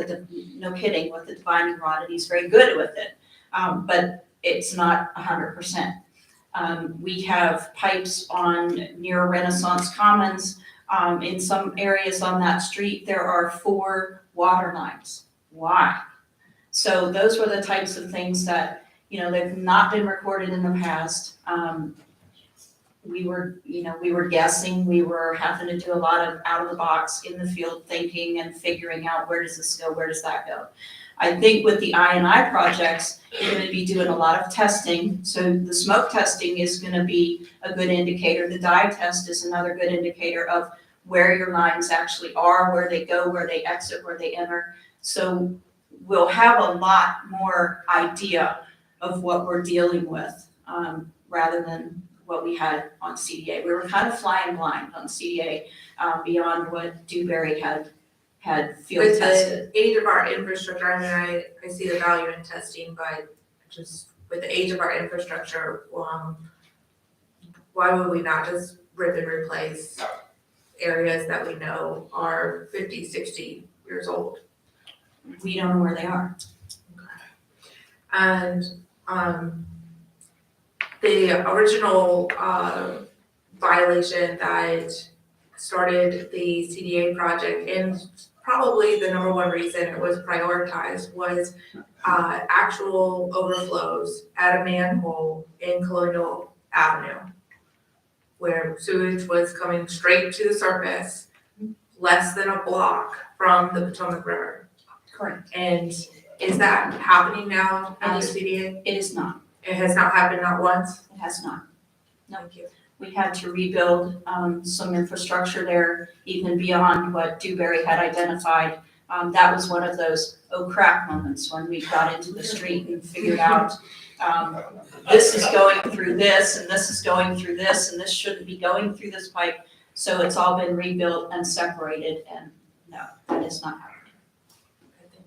no kidding, with the divining rod, and he's very good with it. But it's not 100%. We have pipes near Renaissance Commons. In some areas on that street, there are 4 water lines. Why? So those were the types of things that, you know, they've not been recorded in the past. We were guessing, we were having to do a lot of out of the box, in the field thinking and figuring out where does this go, where does that go. I think with the I&I projects, you're gonna be doing a lot of testing. So the smoke testing is gonna be a good indicator. The dye test is another good indicator of where your lines actually are, where they go, where they exit, where they enter. So we'll have a lot more idea of what we're dealing with, rather than what we had on CDA. We were kind of flying blind on CDA, beyond what Dewberry had field With tested. the age of our infrastructure, I mean, I see the value in testing, but just with the age of our infrastructure, why would we not just rip and replace areas that we know are 50, 60 years old? We don't know where they are. And, the original, violation that started the CDA project and probably the number one reason it was prioritized was actual overflows at a manhole in Colonial Avenue, where sewage was coming straight to the surface, less than a block from the Potomac River. Correct. And is that happening now at the CDA? It is not, It has not happened, not once? it has not. Thank you. We had to rebuild some infrastructure there, even beyond what Dewberry had identified. That was one of those, oh crap moments when we got into the street and figured out, this is going through this, and this is going through this, and this shouldn't be going through this pipe. So it's all been rebuilt and separated, and no, that is not happening. Okay, thank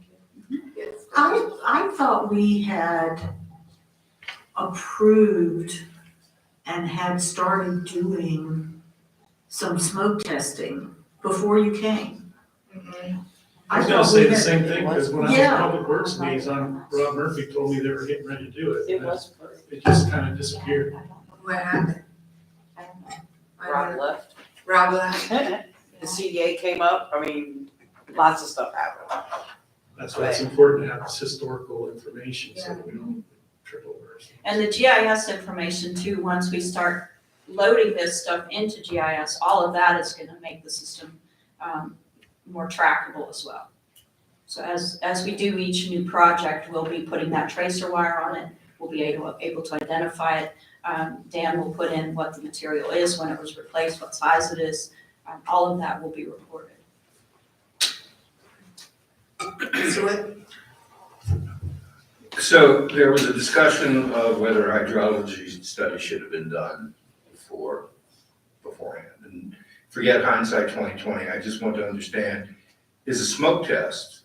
you. Yes. I thought we had approved and had started doing some smoke testing before you came. Mhm. I was gonna thought say we the had- same thing, because when I was Yeah. Public Works liaison, Rob Murphy told me they were getting ready to do it. It and was, It just kind of disappeared. What happened? I don't know. I Rob don't know. left. Rob left. The CDA came up, I mean, lots of stuff happened. That's why it's important to have this historical information, so that we don't trip over ourselves. And the GIS information too, once we start loading this stuff into GIS, all of that is gonna make the system more trackable as well. So as we do each new project, we'll be putting that tracer wire on it, we'll be able to identify it. Dan will put in what the material is, when it was replaced, what size it is, all of that will be reported. So there was a discussion of whether hydrology study should have been done beforehand. And forget hindsight 2020, I just want to understand, is a smoke test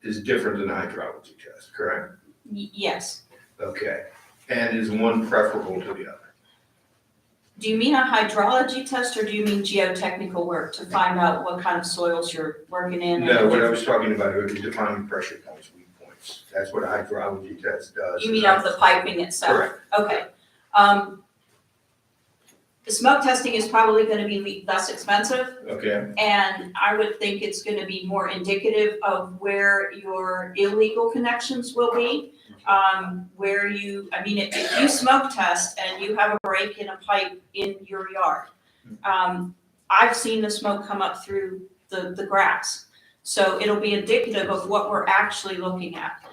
is different than a hydrology test, correct? Yes. Okay, and is one preferable to the other? Do you mean a hydrology test or do you mean geotechnical work to find out what kind of soils you're working in? No, what I was talking about was defining pressure points, weak points. That's what a hydrology test does. You mean of the piping itself? Correct. Okay. The smoke testing is probably gonna be less expensive, Okay, and I would think it's gonna be more indicative of where your illegal connections will be. Where if you smoke test and you have a break in a pipe in your yard, I've seen the smoke come up through the grass. So it'll be indicative of what we're actually looking at.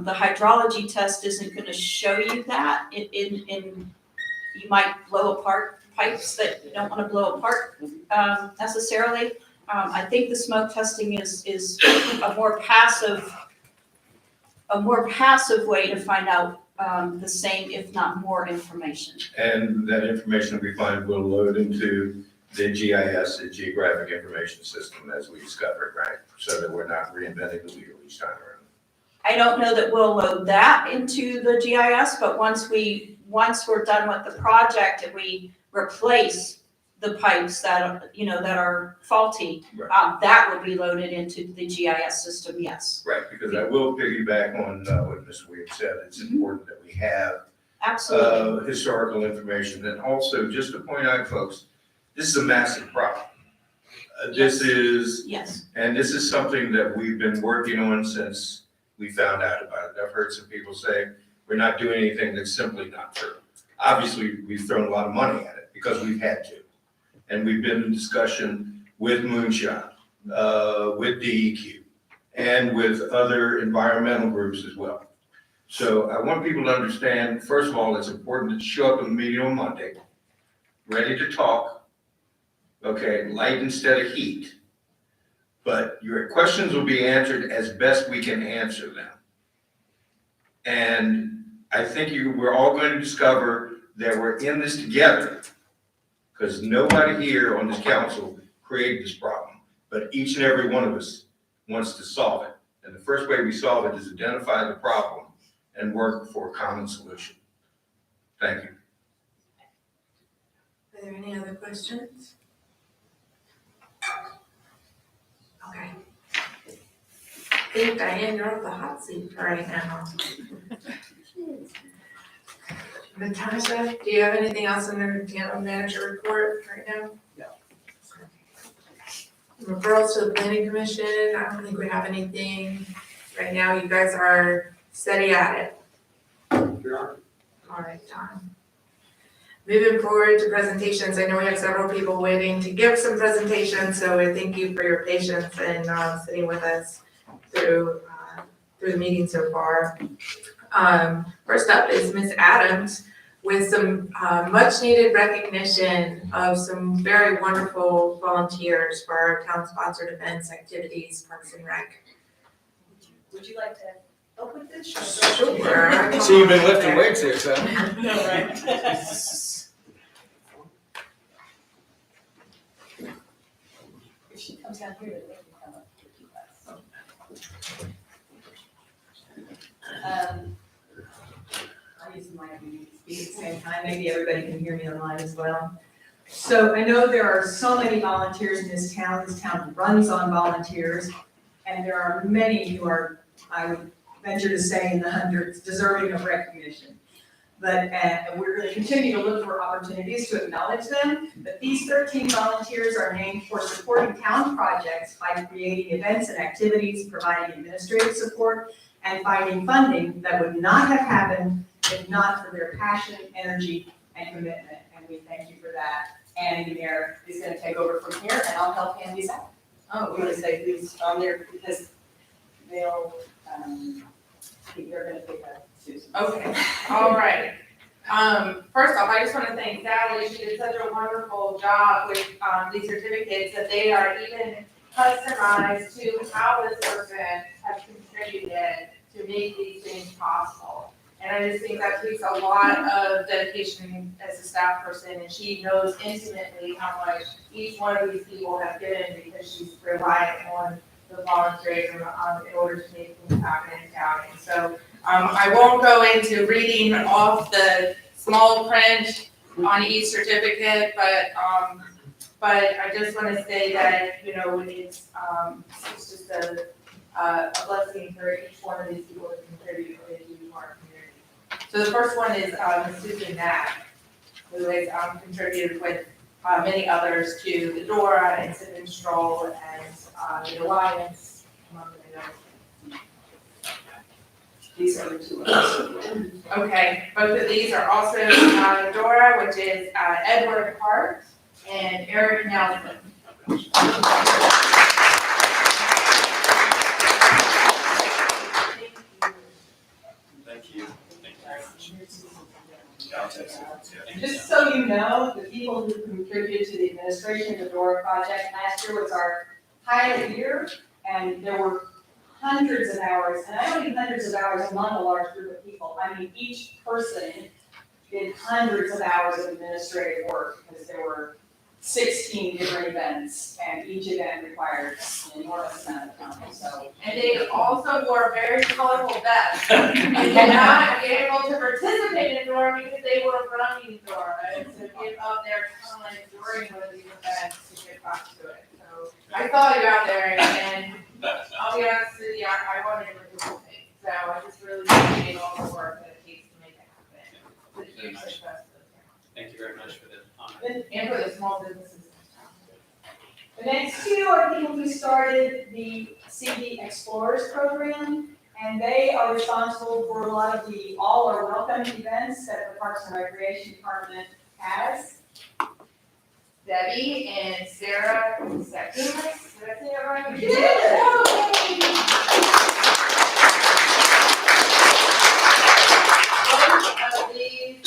The hydrology test isn't gonna show you that you might blow apart pipes that you don't wanna blow apart, necessarily. I think the smoke testing is a more passive way to find out, the same, if not more information. and that information we find will load into the GIS, the Geographic Information System, as we discovered, right? So that we're not reinventing the wheel each time around. I don't know that we'll load that into the GIS, but once we're done with the project and we replace the pipes that are faulty, Right. that will be loaded into the GIS system, yes. Right, because I will piggyback on what Ms. Weir said. It's important that we have Absolutely. historical information. And also, just to point out, folks, this is a massive problem. This is Yes. And this is something that we've been working on since we found out about it. I've heard some people say, we're not doing anything that's simply not true. Obviously, we've thrown a lot of money at it because we've had to. And we've been in discussion with Moonshot, with DEQ, and with other environmental groups as well. So I want people to understand, first of all, it's important to show up in the meeting on Monday, ready to talk, okay, light instead of heat. But your questions will be answered as best we can answer them. And I think we're all going to discover that we're in this together, because nobody here on this council created this problem, but each and every one of us wants to solve it. And the first way we solve it is identify the problem and work for a common solution. Thank you. Are there any other questions? Okay. I think Diane, you're on the hot seat right now. Natasha, do you have anything else in your town manager report right now? No. Referrals to the planning commission, I don't think we have anything right now. You guys are steady at it. All right, John. Moving forward to presentations, I know we have several people waiting to give some presentations, so I thank you for your patience and sitting with us through the meeting so far. First up is Ms. Adams with some much needed recognition of some very wonderful volunteers for our town sponsored events, activities, Parks and Rec. Would you like to help with this? Sure. See, you've been lifting weights here, son. No, right? If she comes down here, they can come up to you guys. I'll use the mic and speak at the same time, maybe everybody can hear me online as well. So I know there are so many volunteers in this town runs on volunteers, and there are many who are, I would venture to say, in the hundreds, deserving of recognition. But we're going to continue to look for opportunities to acknowledge them, but these 13 volunteers are named for supporting town projects by creating events and activities, providing administrative support, and finding funding that would not have happened if not for their passion, energy, and commitment, and we thank you for that. Andy Mayer is gonna take over from here, and I'll help hand these out. Oh, we're gonna say who's on there, because they'll, they're gonna pick up Susan. Okay, all right. First off, I just want to thank Sally. She did such a wonderful job with these certificates that they are even customized to how this person has contributed to make these things possible. And I just think that takes a lot of dedication as a staff person, and she knows intimately how much each one of these people have given because she's reliant on the volunteers in order to make things happen in town. And so I won't go into reading off the small print on each certificate, but I just want to say that, you know, it's just a blessing for each one of these people to contribute to our community. So the first one is Ms. Susan Knapp, who has contributed with many others to the Dora and Sip and Stroll and the Alliance, among others. These are the two others. Okay, both of these are also Dora, which is Edward Hart and Eric Nelson. Thank you. Just so you know, the people who contributed to the administration of the Dora project last year was our pilot year, and there were hundreds of hours, and I don't mean hundreds of hours among a large group of people. I mean, each person did hundreds of hours of administrative work, because there were 16 different events, and each event required an enormous amount of time, so. And they also wore very colorful vests. And did not be able to participate in Dora because they were running Dora and to give up their time during one of these events to get back to it. So I saw you out there, and I'll be honest with you, I wanted to participate. So I just really appreciate all the work that it takes to make it happen. It's a huge success for the town. Thank you very much for the honor. And for the small businesses in town. The next two are people who started the CD Explorers program, and they are responsible for a lot of the All Are Welcome events that the Parks and Recreation Department has. Debbie and Sarah Sekulis, did I say that right? You did. Both of these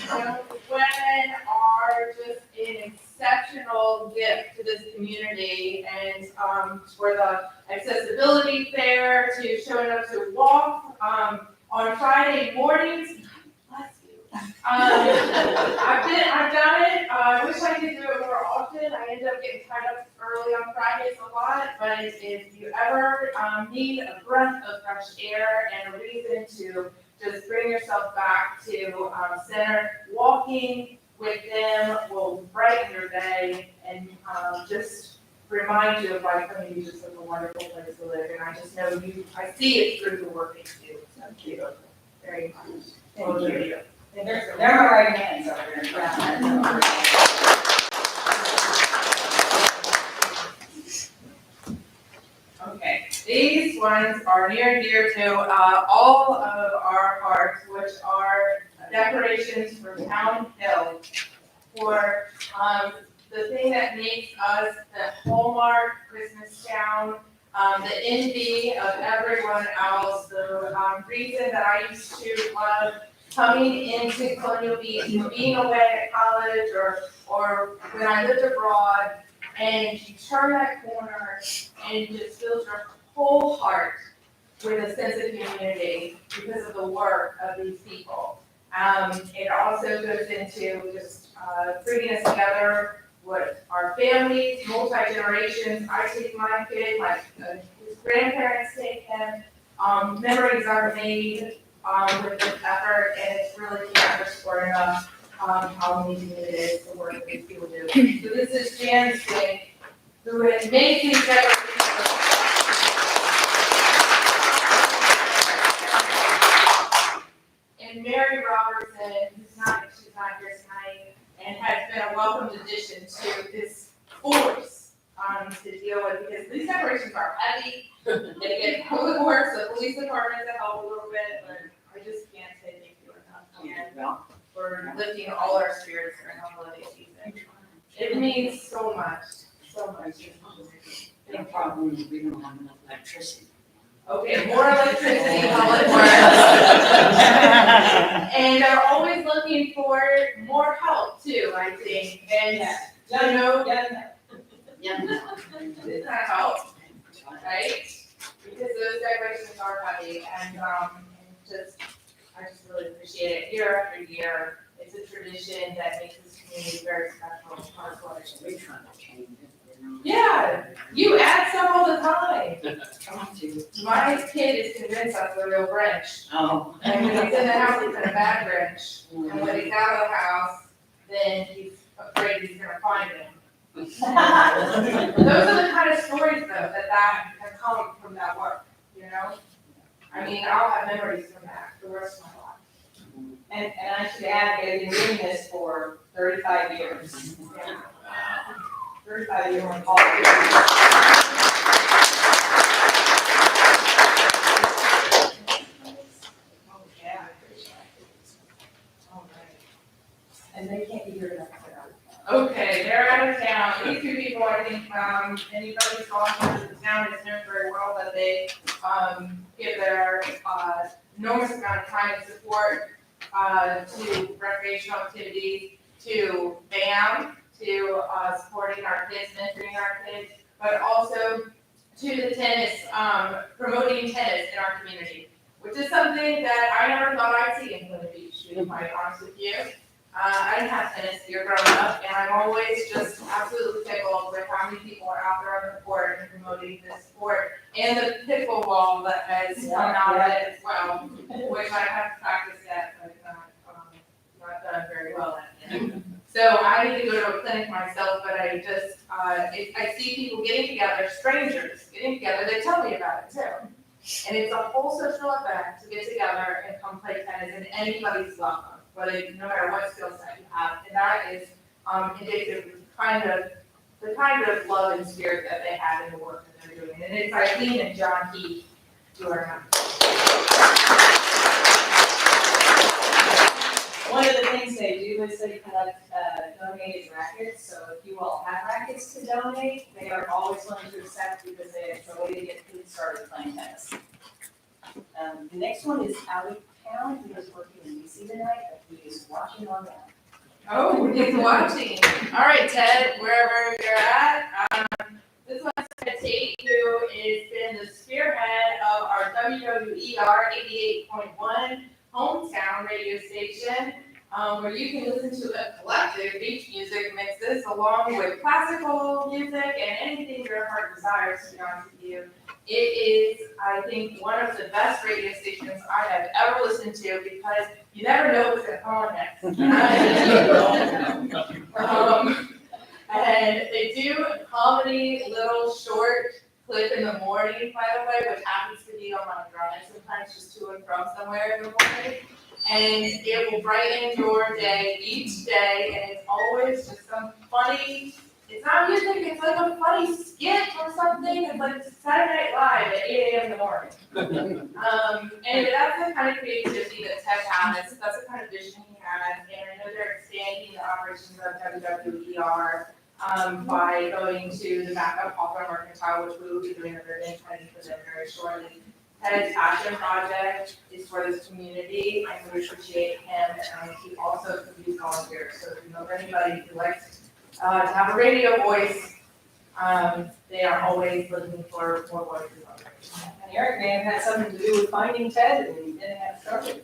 young women are just an exceptional gift to this community, and for the accessibility fair, to showing up to walk on Friday mornings. Bless you. I've done it. I wish I could do it more often. I end up getting tied up early on Fridays a lot, but if you ever need a breath of fresh air and a reason to just bring yourself back to center, walking with them will brighten your day and just remind you of why Clinton Beach is such a wonderful place to live. And I just know I see it through the work that you do. Thank you very much. Thank you. And they're my right hands over here. These ones are near and dear to all of our hearts, which are decorations for Town Hill. For the thing that makes us the hallmark Christmas town, the envy of everyone else, the reason that I used to love coming into Colonial Beach, being away at college or when I lived abroad, and you turn that corner and it just fills your whole heart with a sense of community because of the work of these people. It also goes into just bringing us together with our families, multi-generations. I take my kid, his grandparents take him. Memories are made with this effort, and it's really can't underscore enough how amazing it is, the work that these people do. So this is Jan Singh, who has made these decorations. And Mary Robertson, she's not here tonight, and has been a welcome addition to this force to deal with, because these decorations are heavy. They get public works, the police department to help a little bit, but I just can't say thank you enough again for lifting all our spirits during the holiday season. It means so much, so much. The problem is we don't have enough electricity. Okay, more electricity, public works. And they're always looking for more help too, I think, and, you know, this kind of help, right? Because those decorations are heavy, and, I just really appreciate it year after year. It's a tradition that makes this community very special, our collection. We're trying to change it. Yeah, you add some all the time. Trying to. My kid is convinced I'm the real Grinch. Oh. And when he's in the house, he's in a bad Grinch. And when he's out of the house, then he's afraid he's gonna find him. Those are the kind of stories though, that have come from that work, you know? I mean, I'll have memories from that for the rest of my life. And I should add, they've been doing this for 35 years. 35 years on call. Yeah. And they can't be here enough. Okay, they're out of town. These two people, I think, anybody who's gone to the town has known very well that they, give their, enormous amount of time and support, to recreational activities, to BAM, to, supporting our kids, mentoring our kids, but also to the tennis, promoting tennis in our community, which is something that I never thought I'd see in Clinton Beach, to be quite honest with you. I didn't have tennis here growing up, and I'm always just absolutely tickled with how many people are out there on the court and promoting this sport, and the pickleball that has come out of it as well, which I haven't practiced yet, but not done very well at it. So I need to go to a clinic myself, but I just, I see people getting together, strangers getting together, they tell me about it too. And it's a whole social event to get together and come play tennis, and anybody's welcome, whether, no matter what skill set you have. And that is indicative of the kind of love and spirit that they have in the work that they're doing. And it's Eileen and John Keith who are not. One of the things they do is they collect donated rackets, so if you all have rackets to donate, they are always willing to accept because it's a way to get kids started playing tennis. The next one is Allie Town, who is working in DC tonight, but he is watching on that. Oh, he's watching. All right, Ted, wherever you're at. This one's Ted Tate, who has been the spearhead of our WWER 88.1 hometown radio station, where you can listen to eclectic beach music mixes along with classical music and anything your heart desires, to be honest with you. It is, I think, one of the best radio stations I have ever listened to because you never know what's going to come on next. And they do a comedy little short clip in the morning, by the way, which happens to be on my drive, sometimes just to and from somewhere in the morning. And it will brighten your day each day, and it's always just some funny it's not music, it's like a funny skit or something, it's like Saturday Night Live at 8 a.m. in the morning. Anyway, that's the kind of creativity that Ted has, that's the kind of vision he has, and I know they're expanding the operations of WWER by going to the backup Hawthorne Mercantile, which we will be doing a ribbon cutting for them very shortly. Ted's passion project is for this community, and we appreciate him, and he also could use volunteers, so if you know of anybody who likes to have a radio voice, they are always looking for more voices on radio. And Eric may have had something to do with finding Ted and he didn't have started.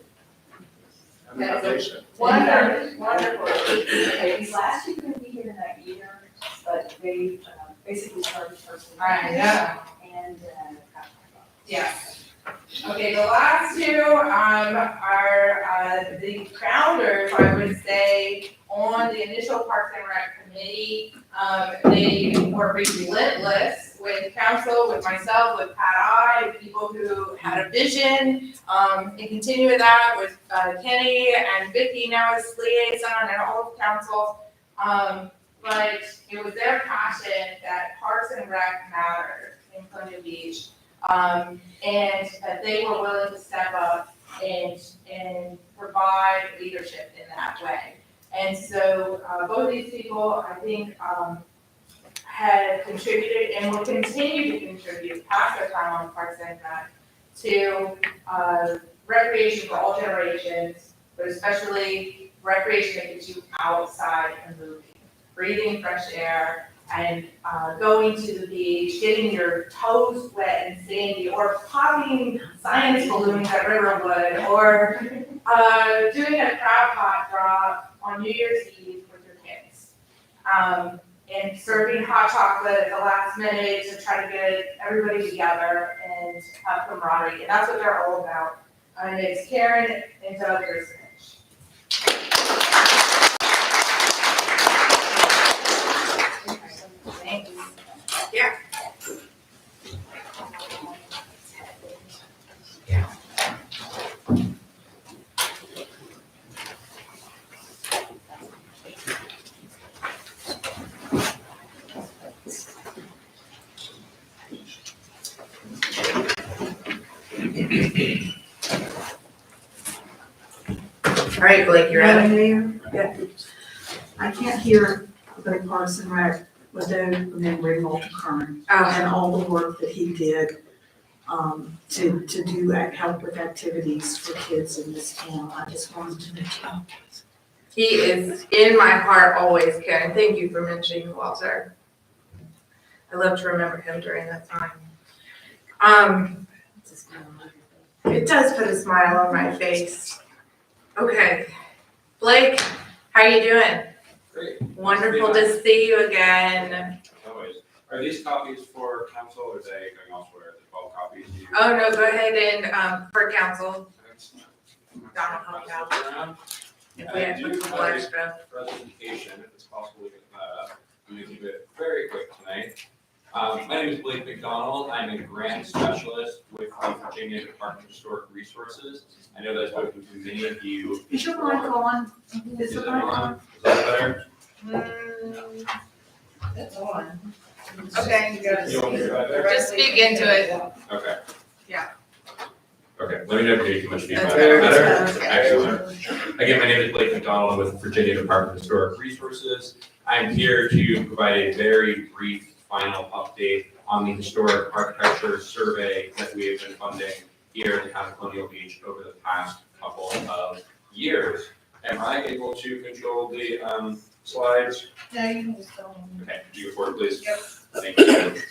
Wonderful. Okay, these last two couldn't be here tonight either, but they basically started first. I know. And, Yes. Okay, the last two, are, the founders, I would say, on the initial Parks and Rec committee. They were relentless with council, with myself, with Pat I, people who had a vision. And continue with that with, Kenny and Vicky now as liaison and all of council. But it was their passion that Parks and Rec mattered in Columbia Beach. And that they were willing to step up and provide leadership in that way. And so, both these people, I think, had contributed and will continue to contribute past their time on Parks and Rec to, recreation for all generations, but especially recreation that gets you outside and moving, breathing fresh air, and going to the beach, getting your toes wet and sandy, or popping science balloons at Riverwood, or doing a crab pot drop on New Year's Eve with your kids. And serving hot chocolate at the last minute to try to get everybody together and have camaraderie. And that's what they're all about. And it's Karen and Doug Gersonich. Thanks. Yeah. All right, Blake, you're Madam at it. Mayor? I can't hear the Parks and Rec without remembering Walter Kern and all the work that he did to do that, help with activities for kids in this town. I just wanted to mention. He is in my heart always, Karen. Thank you for mentioning Walter. I love to remember him during that time. It does put a smile on my face. Okay, Blake, how are you doing? Great. Wonderful to see you again. Always. Are these copies for council or are they going elsewhere? The 12 copies? Oh, no, go ahead and, for council, Donald help you out. Around. If we have a couple extra. Presentation, if it's possible, we can, I'm gonna keep it very quick tonight. My name is Blake McDonald. I'm a grant specialist with the Virginia Department of Historic Resources. I know that I've spoken to many of you. Is your mic on? Is the mic on? Is that better? That's on. Okay, you guys. You want me to go there? Just speak into it. Okay. Yeah. Okay, let me know if you get too much feedback. That's better. Better? That's Excellent. Again, my name is Blake McDonald with Virginia Department of Historic Resources. I'm here to provide a very brief final update on the historic architecture survey that we have been funding here in the town of Colonial Beach over the past couple of years. Am I able to control the slides? Yeah, you can just go. Okay, could you go forward, please? Yep. Thank you.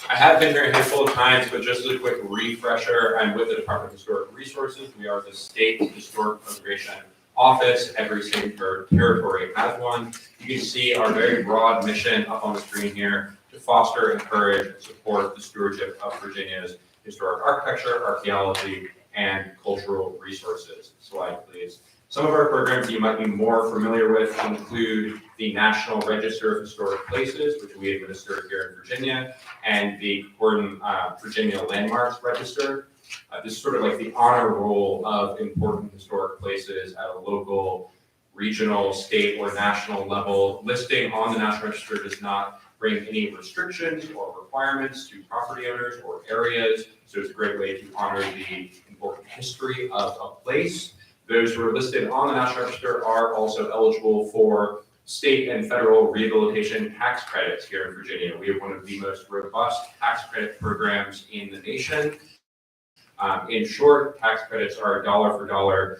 I have been here a handful of times, but just as a quick refresher, I'm with the Department of Historic Resources. We are the state historic preservation office. Every state or territory has one. You can see our very broad mission up on the screen here to foster, encourage, and support the stewardship of Virginia's historic architecture, archaeology, and cultural resources. Slide, please. Some of our programs you might be more familiar with include the National Register of Historic Places, which we administer here in Virginia, and the important Virginia Landmarks Register. This is sort of like the honor roll of important historic places at a local, regional, state, or national level. Listing on the National Register does not bring any restrictions or requirements to property owners or areas, so it's a great way to honor the important history of a place. Those who are listed on the National Register are also eligible for state and federal rehabilitation tax credits here in Virginia. We have one of the most robust tax credit programs in the nation. In short, tax credits are a dollar for dollar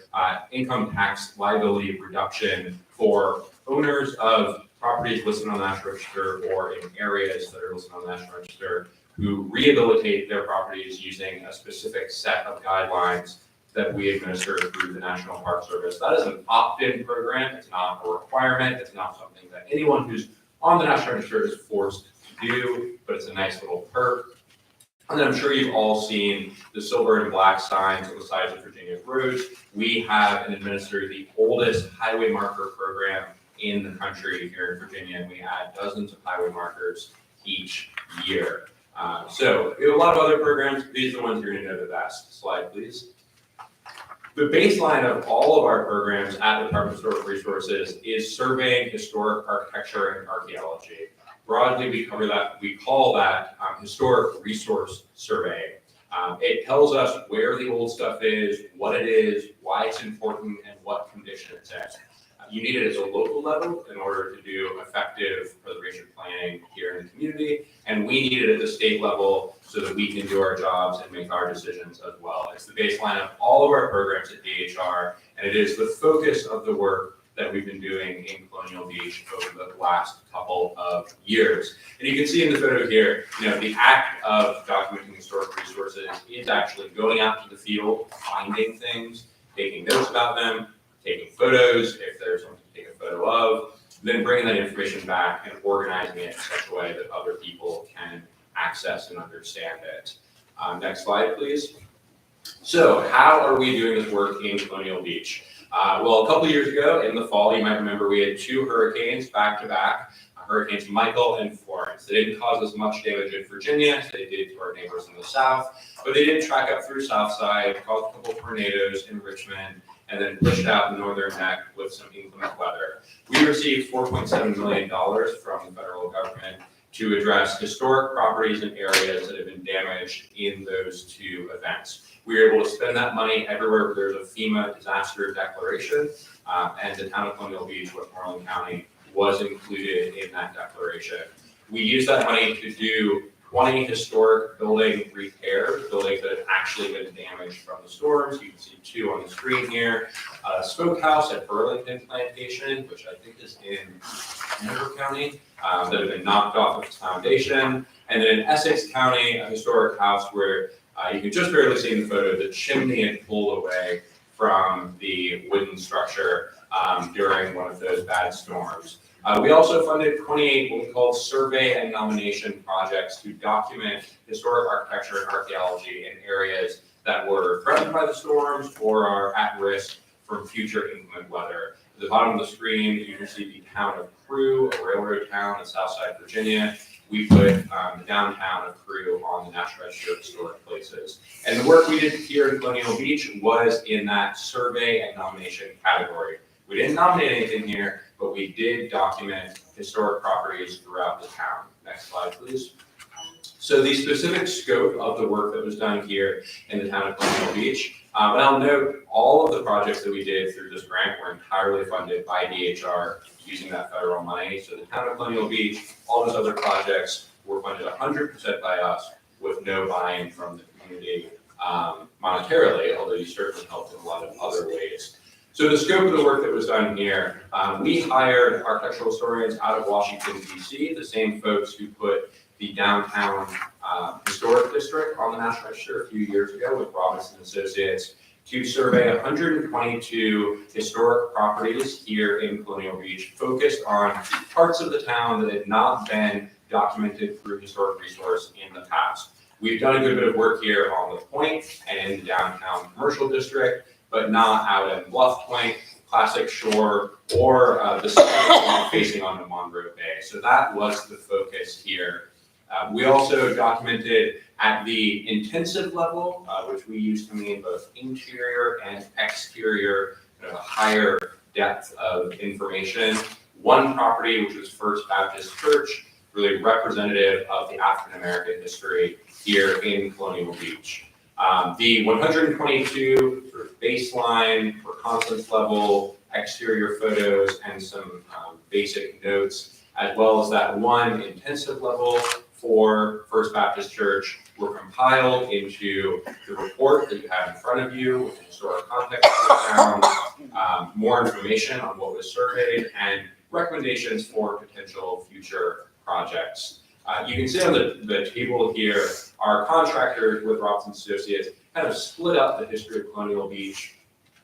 income tax liability reduction for owners of properties listed on the National Register or in areas that are listed on the National Register who rehabilitate their properties using a specific set of guidelines that we administer through the National Park Service. That is an opt-in program. It's not a requirement. It's not something that anyone who's on the National Register is forced to do, but it's a nice little perk. And then I'm sure you've all seen the silver and black signs on the sides of Virginia's roads. We have and administer the oldest highway marker program in the country here in Virginia, and we add dozens of highway markers each year. So we have a lot of other programs. These are the ones you're going to know the best. Slide, please. The baseline of all of our programs at the Department of Historic Resources is surveying historic architecture and archaeology. Broadly, we call that historic resource surveying. It tells us where the old stuff is, what it is, why it's important, and what condition it's in. You need it at a local level in order to do effective preservation planning here in the community, and we need it at the state level so that we can do our jobs and make our decisions as well. It's the baseline of all of our programs at DHR, and it is the focus of the work that we've been doing in Colonial Beach over the last couple of years. And you can see in the photo here, the act of documenting historic resources is actually going out to the field, finding things, taking notes about them, taking photos if there's something to take a photo of, then bringing that information back and organizing it in such a way that other people can access and understand it. Next slide, please. So how are we doing this work in Colonial Beach? Well, a couple of years ago in the fall, you might remember we had 2 hurricanes back to back, Hurricanes Michael and Florence. They didn't cause as much damage in Virginia as they did to our neighbors in the south, but they did track up through Southside, caused a couple tornadoes in Richmond, and then pushed out the northern neck with some inclement weather. We received $4.7 million from the federal government to address historic properties and areas that have been damaged in those 2 events. We were able to spend that money everywhere where there's a FEMA disaster declaration, and the town of Colonial Beach, Westmoreland County, was included in that declaration. We used that money to do 20 historic building repairs, buildings that have actually been damaged from the storms. You can see 2 on the screen here. Spoke House at Burlington Plantation, which I think is in Hanover County, that have been knocked off of its foundation. And then in Essex County, a historic house where you can just barely see in the photo, the chimney had pulled away from the wooden structure during one of those bad storms. We also funded 28 what we call survey and nomination projects to document historic architecture and archaeology in areas that were threatened by the storms or are at risk from future inclement weather. At the bottom of the screen, you can see the town of Crewe, a railroad town in Southside Virginia. We put the downtown of Crewe on the National Register of Historic Places. And the work we did here in Colonial Beach was in that survey and nomination category. We didn't nominate anything here, but we did document historic properties throughout the town. Next slide, please. So the specific scope of the work that was done here in the town of Colonial Beach, and I'll note all of the projects that we did through this grant were entirely funded by DHR using that federal money. So the town of Colonial Beach, all those other projects were funded 100% by us with no buy-in from the community monetarily, although you certainly helped in a lot of other ways. So the scope of the work that was done here, we hired architectural historians out of Washington, D.C., the same folks who put the downtown historic district on the National Register a few years ago with Robinson Associates to survey 122 historic properties here in Colonial Beach, focused on parts of the town that had not been documented through historic resource in the past. We've done a good bit of work here on the Point and in the downtown commercial district, but not out at Bluff Point, Classic Shore, or the city facing onto Monroe Bay. So that was the focus here. We also documented at the intensive level, which we use to mean both interior and exterior, a higher depth of information. One property, which was First Baptist Church, really representative of the African American history here in Colonial Beach. The 122 sort of baseline, reconnaissance level, exterior photos, and some basic notes, as well as that one intensive level for First Baptist Church, were compiled into the report that you have in front of you with the historic context of the town, more information on what was surveyed, and recommendations for potential future projects. You can see on the table here, our contractors with Robinson Associates kind of split up the history of Colonial Beach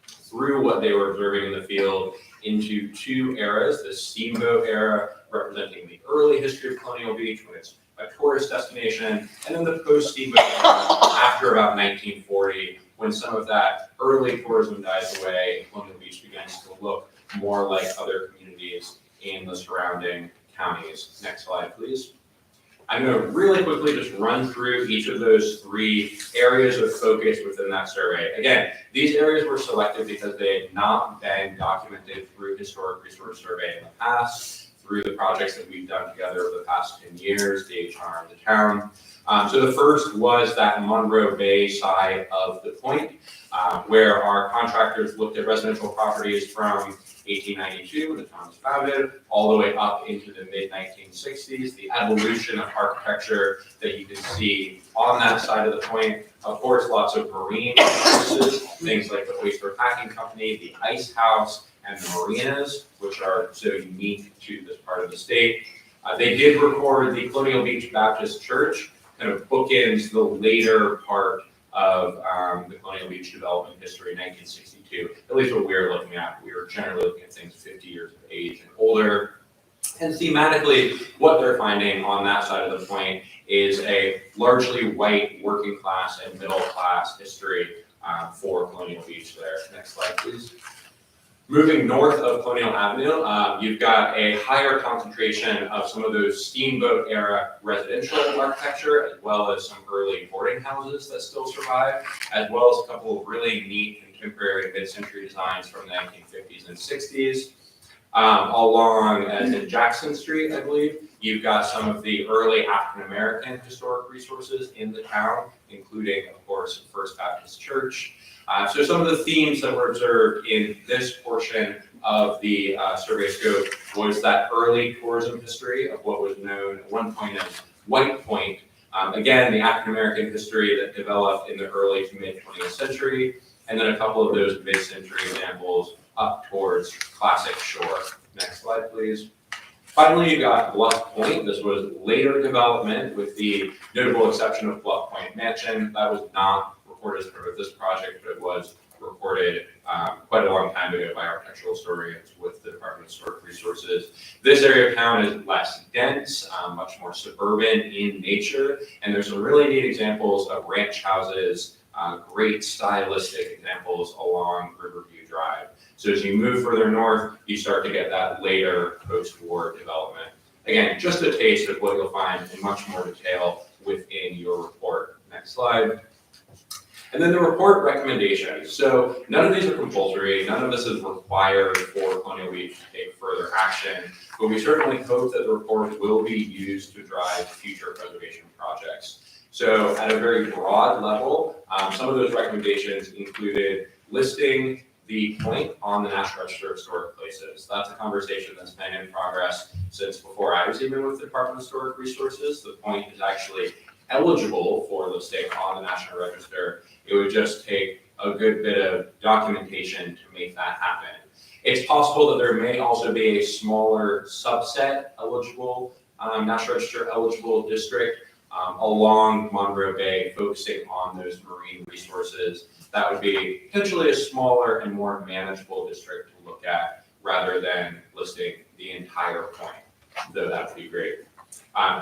through what they were observing in the field into two eras: the steamboat era, representing the early history of Colonial Beach when it's a tourist destination, and then the post-steamboat era after about 1940, when some of that early tourism dies away and Colonial Beach begins to look more like other communities in the surrounding counties. Next slide, please. I'm going to really quickly just run through each of those three areas of focus within that survey. Again, these areas were selected because they had not been documented through Historic Resource Survey in the past, through the projects that we've done together over the past 10 years, DHR and the town. So the first was that Monroe Bay side of the point, where our contractors looked at residential properties from 1892, when the town was founded, all the way up into the mid-1960s, the evolution of architecture that you can see on that side of the point. Of course, lots of marine resources, things like the Oyster Packing Company, the Ice House, and the marinas, which are so unique to this part of the state. They did record the Colonial Beach Baptist Church, kind of bookends the later part of the Colonial Beach development history, 1962, at least what we were looking at. We were generally looking at things 50 years of age and older. And thematically, what they're finding on that side of the point is a largely white working class and middle class history for Colonial Beach there. Next slide, please. Moving north of Colonial Avenue, you've got a higher concentration of some of those steamboat era residential architecture, as well as some early boarding houses that still survive, as well as a couple of really neat contemporary mid-century designs from the 1950s and 60s. Along in Jackson Street, I believe, you've got some of the early African-American historic resources in the town, including, of course, First Baptist Church. So some of the themes that were observed in this portion of the survey scope was that early tourism history of what was known at one point as White Point. Again, the African-American history that developed in the early to mid-20th century, and then a couple of those mid-century examples up towards Classic Shore. Next slide, please. Finally, you got Bluff Point. This was later development with the notable exception of Bluff Point Mansion. That was not recorded as part of this project, but it was recorded quite a long time ago by architectural historians with the Department of Historic Resources. This area of town is less dense, much more suburban in nature, and there's some really neat examples of ranch houses, great stylistic examples along Riverview Drive. So as you move further north, you start to get that later post-war development. Again, just a taste of what you'll find in much more detail within your report. Next slide. And then the report recommendations. So none of these are compulsory, none of this is required for Colonial Beach to take further action, but we certainly hope that the report will be used to drive future preservation projects. So at a very broad level, some of those recommendations included listing the point on the National Register of Historic Places. That's a conversation that's been in progress since before I was even with the Department of Historic Resources. The point is actually eligible for listing on the National Register. It would just take a good bit of documentation to make that happen. It's possible that there may also be a smaller subset eligible, National Register eligible district along Monroe Bay, focusing on those marine resources. That would be potentially a smaller and more manageable district to look at rather than listing the entire point, though that would be great.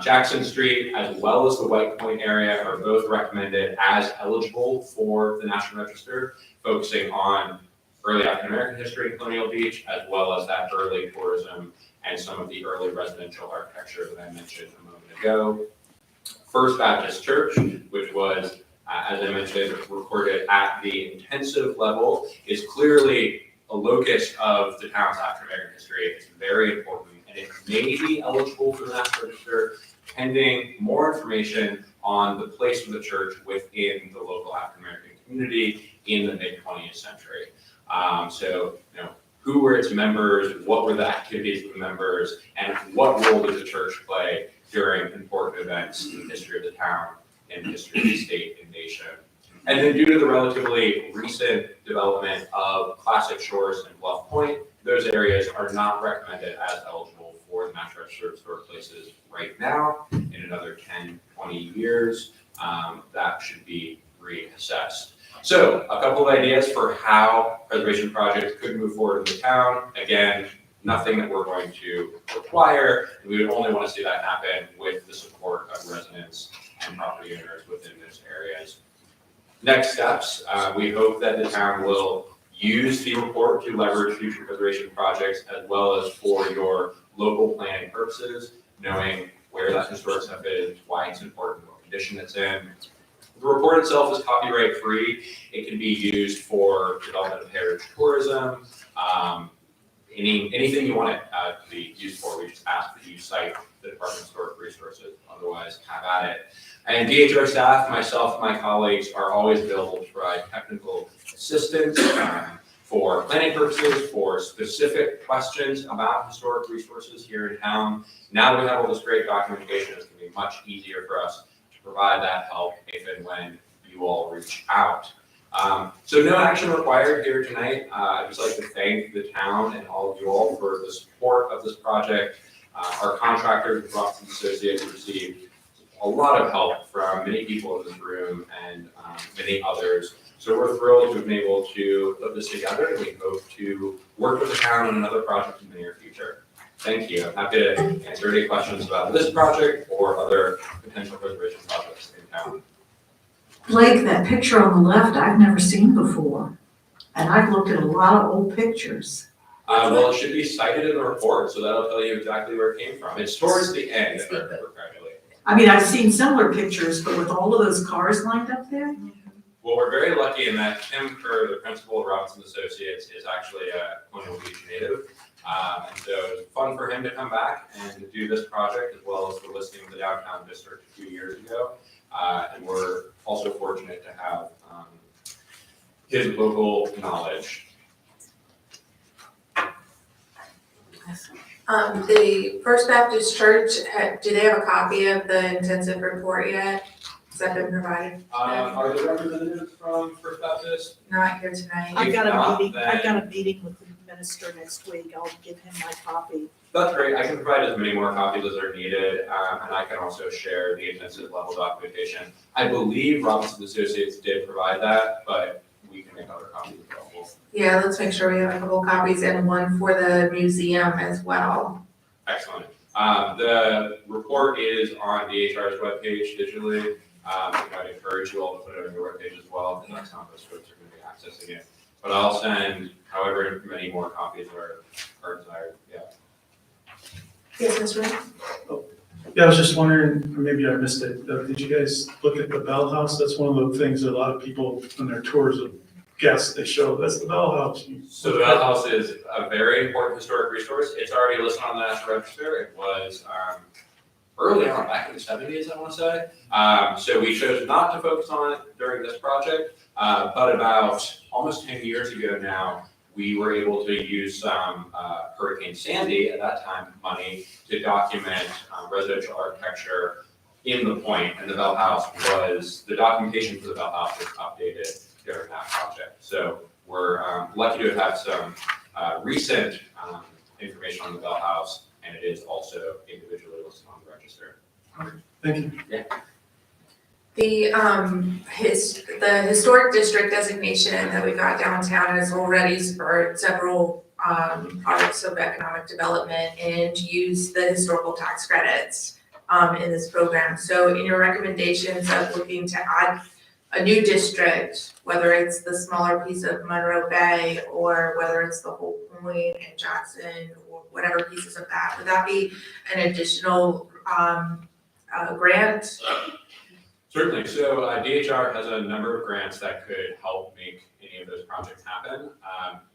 Jackson Street, as well as the White Point area, are both recommended as eligible for the National Register, focusing on early African American history in Colonial Beach, as well as that early tourism and some of the early residential architecture that I mentioned a moment ago. First Baptist Church, which was, as I mentioned, recorded at the intensive level, is clearly a locus of the town's African-American history. It's very important, and it may be eligible for the National Register pending more information on the place of the church within the local African-American community in the mid-20th century. So, who were its members, what were the activities of the members, and what role did the church play during important events in the history of the town and history of the state and nation. And then due to the relatively recent development of Classic Shores and Bluff Point, those areas are not recommended as eligible for the National Register of Historic Places right now. In another 10, 20 years, that should be reassessed. So a couple of ideas for how preservation projects could move forward in the town. Again, nothing that we're going to require, and we would only want to see that happen with the support of residents and property owners within those areas. Next steps, we hope that the town will use the report to leverage future preservation projects as well as for your local planning purposes, knowing where that historic stuff is, why it's important, what condition it's in. The report itself is copyright free. It can be used for development of heritage tourism, anything you want it to be used for. We just ask that you cite the Department of Historic Resources, otherwise have at it. And DHR staff, myself, and my colleagues are always available to provide technical assistance for planning purposes, for specific questions about historic resources here in town. Now that we have all this great documentation, it's going to be much easier for us to provide that help if and when you all reach out. So no action required here tonight. I'd just like to thank the town and all of you all for the support of this project. Our contractors, Robinson Associates, received a lot of help from many people in this room and many others. So we're thrilled to have been able to put this together, and we hope to work with the town on another project in the near future. Thank you. I'm happy to answer any questions about this project or other potential preservation projects in town. Blake, that picture on the left, I've never seen before. And I've looked at a lot of old pictures. Well, it should be cited in the report, so that'll tell you exactly where it came from. It's towards the end, if I remember correctly. I mean, I've seen similar pictures, but with all of those cars lined up there? Well, we're very lucky in that Tim Kerr, the principal of Robinson Associates, is actually a Colonial Beach native. And so it was fun for him to come back and to do this project, as well as the listing of the downtown district a few years ago. And we're also fortunate to have his local knowledge. The First Baptist Church, do they have a copy of the intensive report yet? Has that been provided? Are there representatives from First Baptist? Not here tonight. I've got not, a meeting, I've then- got a meeting with the minister next week. I'll give him my copy. That's great. I can provide as many more copies as are needed, and I can also share the intensive level documentation. I believe Robinson Associates did provide that, but we can make other copies available. Yeah, let's make sure we have a couple copies and one for the museum as well. Excellent. The report is on DHR's webpage digitally. I'd encourage you all to put it on your webpage as well, because that's how most folks are going to be accessing it. But I'll send however many more copies are desired. Yeah. Yes, Ms. Ray? Yeah, I was just wondering, maybe I missed it, did you guys look at the Bell House? That's one of the things that a lot of people on their tours of guests, they show, that's the Bell House. So the Bell House is a very important historic resource. It's already listed on the National Register. It was early on, back in the 70s, I want to say. So we chose not to focus on it during this project, but about almost 10 years ago now, we were able to use some Hurricane Sandy, at that time, money to document residential architecture in the point, and the Bell House the documentation for the Bell House was updated during that project. So we're lucky to have had some recent information on the Bell House, and it is also individually listed on the register. Thank you. Yeah. The historic district designation that we got downtown has already spurred several projects of economic development and use the historical tax credits in this program. So in your recommendations of looking to add a new district, whether it's the smaller piece of Monroe Bay or whether it's the whole Point and Jackson or whatever pieces of that, would that be an additional grant? Certainly. So DHR has a number of grants that could help make any any of those projects happen.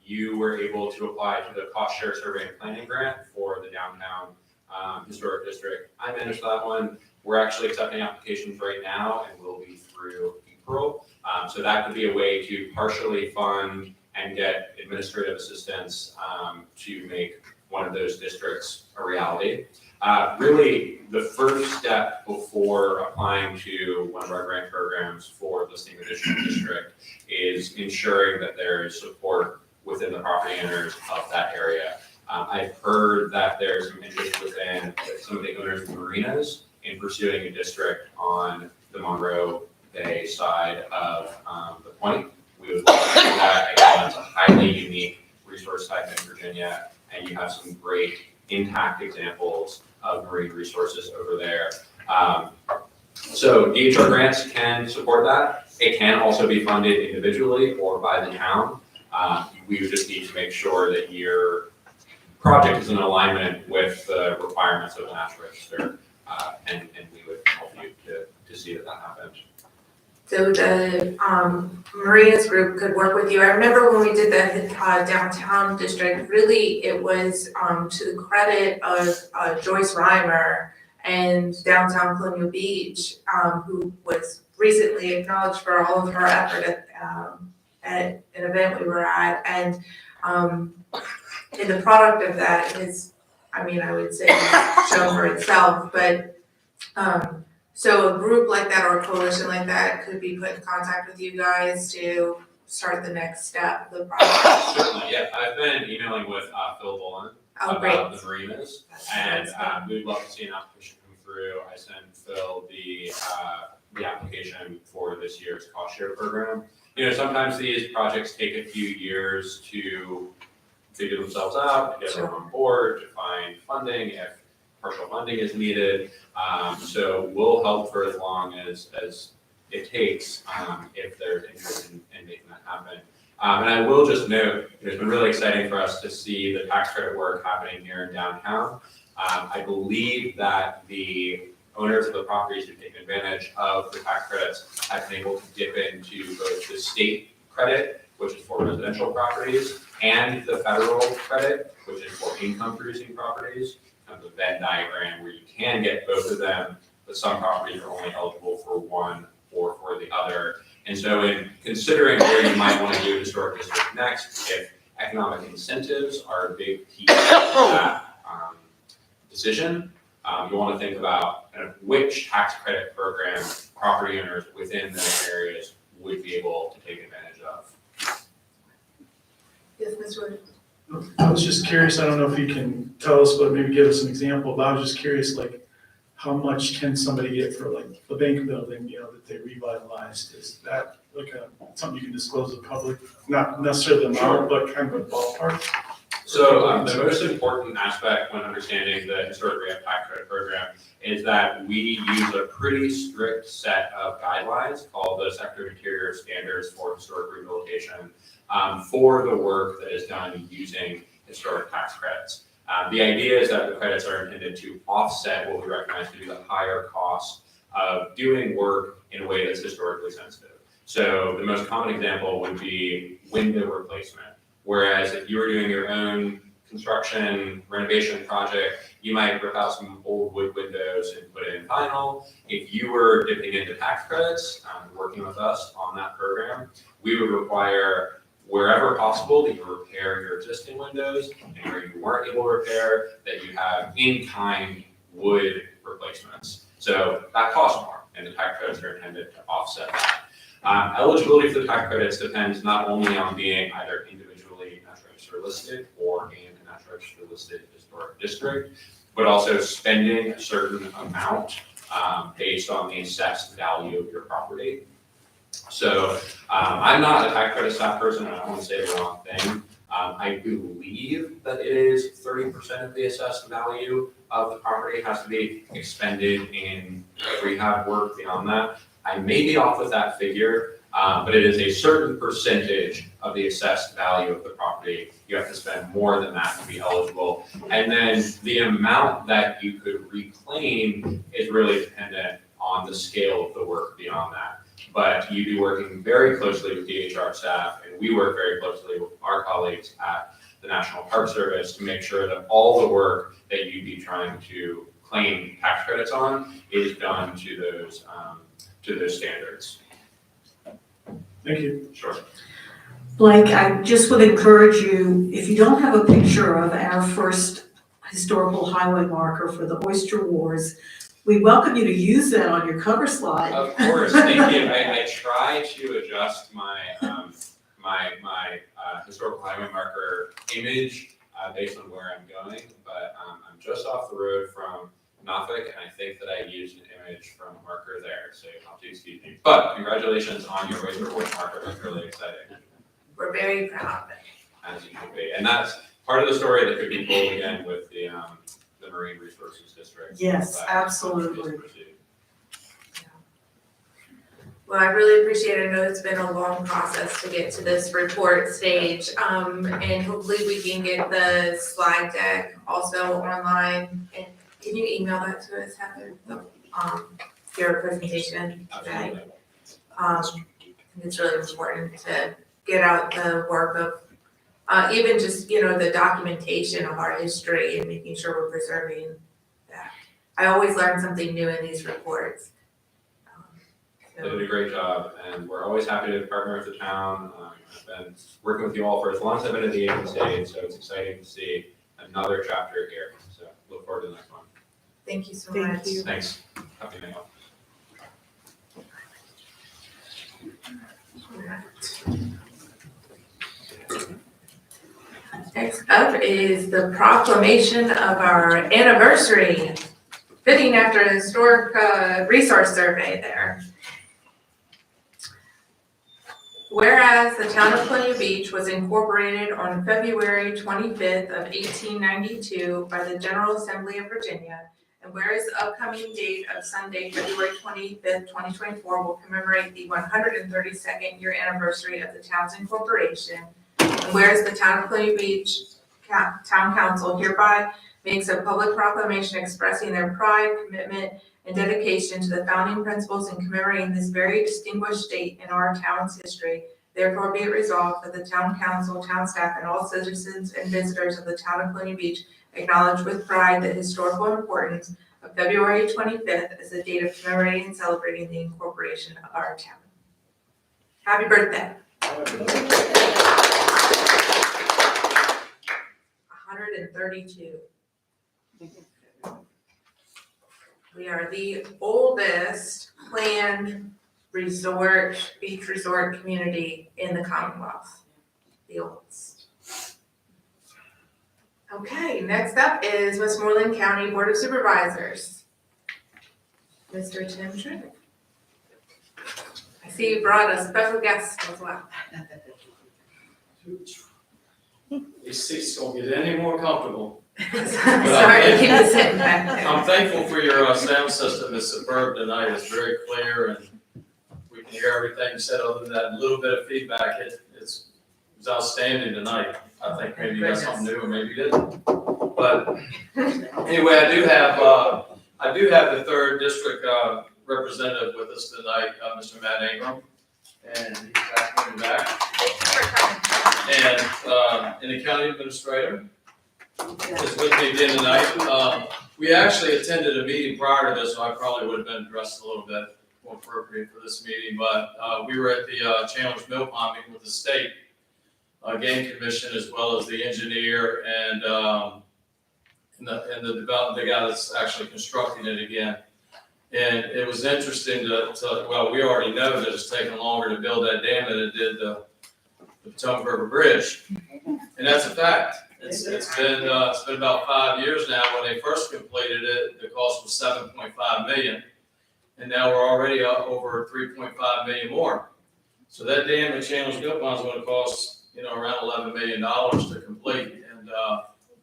You were able to apply to the cost share survey and planning grant for the downtown historic district. I managed that one. We're actually accepting applications right now and will be through April. So that could be a way to partially fund and get administrative assistance to make one of those districts a reality. Really, the first step before applying to one of our grant programs for listing additional district is ensuring that there is support within the property owners of that area. I've heard that there's some interest within some of the owners of marinas in pursuing a district on the Monroe Bay side of the point. We would love to do that. Again, it's a highly unique resource type in Virginia, and you have some great intact examples of marine resources over there. So DHR grants can support that. It can also be funded individually or by the town. We would just need to make sure that your project is in alignment with the requirements of the National Register, and we would help you to see that happens. So the Marinas group could work with you. I remember when we did the downtown district, really it was to the credit of Joyce Reimer and downtown Colonial Beach, who was recently acknowledged for all of her effort at an event we were at. And the product of that is, I mean, I would say shown for itself, but so a group like that or a coalition like that could be put in contact with you guys to start the next step of the project. Certainly, yeah. I've been emailing with Phil Bullen about the marinas, and we'd love to see an application come through. I sent Phil the application for this year's cost share program. You know, sometimes these projects take a few years to figure themselves out, to get everyone on board, to find funding if partial funding is needed. So we'll help for as long as it takes if there's interest in making that happen. And I will just note, it's been really exciting for us to see the tax credit work happening here in downtown. I believe that the owners of the properties who take advantage of the tax credits have been able to dip into both the state credit, which is for residential properties, and the federal credit, which is for income producing properties. Kind of the Venn diagram where you can get both of them, but some properties are only eligible for one or for the other. And so in considering where you might want to do historic district next, if economic incentives are a big piece of that decision, you want to think about kind of which tax credit program property owners within those areas would be able to take advantage of. Yes, Ms. Wood? I was just curious, I don't know if you can tell us, but maybe give us an example, but I was just curious, like, how much can somebody get for like the bank building, you know, that they revitalized? Is that like something you can disclose to the public? Not necessarily the amount, but kind of a ballpark? So the most important aspect when understanding the historic rehab tax credit program is that we use a pretty strict set of guidelines called the Secretary of Interior Standards for Historic Rehabilitation for the work that is done using historic tax credits. The idea is that the credits are intended to offset what we recognize to be the higher cost of doing work in a way that's historically sensitive. So the most common example would be window replacement. Whereas if you were doing your own construction renovation project, you might rip out some old wood windows and put in vinyl. If you were dipping into tax credits, working with us on that program, we would require wherever possible that you repair your existing windows, and where you weren't able to repair, that you have in-kind wood replacements. So that costs more, and the tax credits are intended to offset that. Eligibility for the tax credits depends not only on being either individually National Register listed or in a National Register listed historic district, but also spending a certain amount based on the assessed value of your property. So I'm not a tax credit staff person, and I don't want to say the wrong thing. I believe that it is 30% of the assessed value of the property has to be expended in rehab work beyond that. I may be off with that figure, but it is a certain percentage of the assessed value of the property. You have to spend more than that to be eligible. And then the amount that you could reclaim is really dependent on the scale of the work beyond that. But you'd be working very closely with DHR staff, and we work very closely with our colleagues at the National Park Service to make sure that all the work that you'd be trying to claim tax credits on is done to those standards. Thank you. Sure. Blake, I just would encourage you, if you don't have a picture of our first historical highway marker for the Oyster Wars, we welcome you to use that on your cover slide. Of course, thank you. I try to adjust my historical highway marker image based on where I'm going, but I'm just off the road from Norfolk, and I think that I used an image from a marker there, so you'll have to excuse me. But congratulations on your Oyster Wars marker. It's really exciting, We're very proud of it. as you should be. And that's part of the story that could be told again with the Marine Resources District. Yes, But, absolutely. just proceed. Well, I really appreciate it. I know it's been a long process to get to this report stage. And hopefully we can get the slide deck also online. And can you email that to us, Heather? Your presentation today? Absolutely. It's really important to get out the work of, even just, the documentation of our history and making sure we're preserving that. I always learn something new in these reports. They did a great job, and we're always happy to partner with the town. I've been working with you all for as long as I've been at the agency, so it's exciting to see another chapter here. So look forward to the next one. Thank you so Thank much. you. Thanks. Happy New Year. Next up is the proclamation of our anniversary, fitting after a historic resource survey there. Whereas the town of Colonial Beach was incorporated on February 25th of 1892 by the General Assembly of Virginia, and whereas the upcoming date of Sunday, February 25th, 2024 will commemorate the 132nd year anniversary of the town's incorporation, and whereas the town of Colonial Beach Town Council hereby makes a public proclamation expressing their pride, commitment, and dedication to the founding principles and commemorating this very distinguished date in our town's history. Therefore be it resolved that the town council, town staff, and all citizens and visitors of the town of Colonial Beach acknowledge with pride the historical importance of February 25th as the date of commemorating and celebrating the incorporation of our town. Happy birthday. 132. We are the oldest planned beach resort community in the Commonwealth. The oldest. Okay, next up is Westmoreland County Board of Supervisors. Mr. Tim Schrick. I see you brought a special guest as well. These seats don't get any more comfortable. Sorry to keep you sitting back there. I'm thankful for your sound system. It's superb tonight. It's very clear and we can hear everything you said. Other than that little bit of feedback, it was outstanding tonight. I think maybe you got something new or maybe you didn't. But anyway, I do have the third district representative with us tonight, Mr. Matt Ingram. And he's back. And the county administrator is with me again tonight. We actually attended a meeting prior to this, so I probably would have been dressed a little bit more appropriate for this meeting, but we were at the Chandler's Mill Pond meeting with the state game commission as well as the engineer and the guy that's actually constructing it again. And it was interesting well, we already know that it's taken longer to build that dam than it did the Potomac River Bridge. And that's a fact. It's been about 5 years now. When they first completed it, the cost was $7.5 million. And now we're already up over $3.5 million more. So that dam at Chandler's Mill Pond is going to cost, around $11 million to complete. And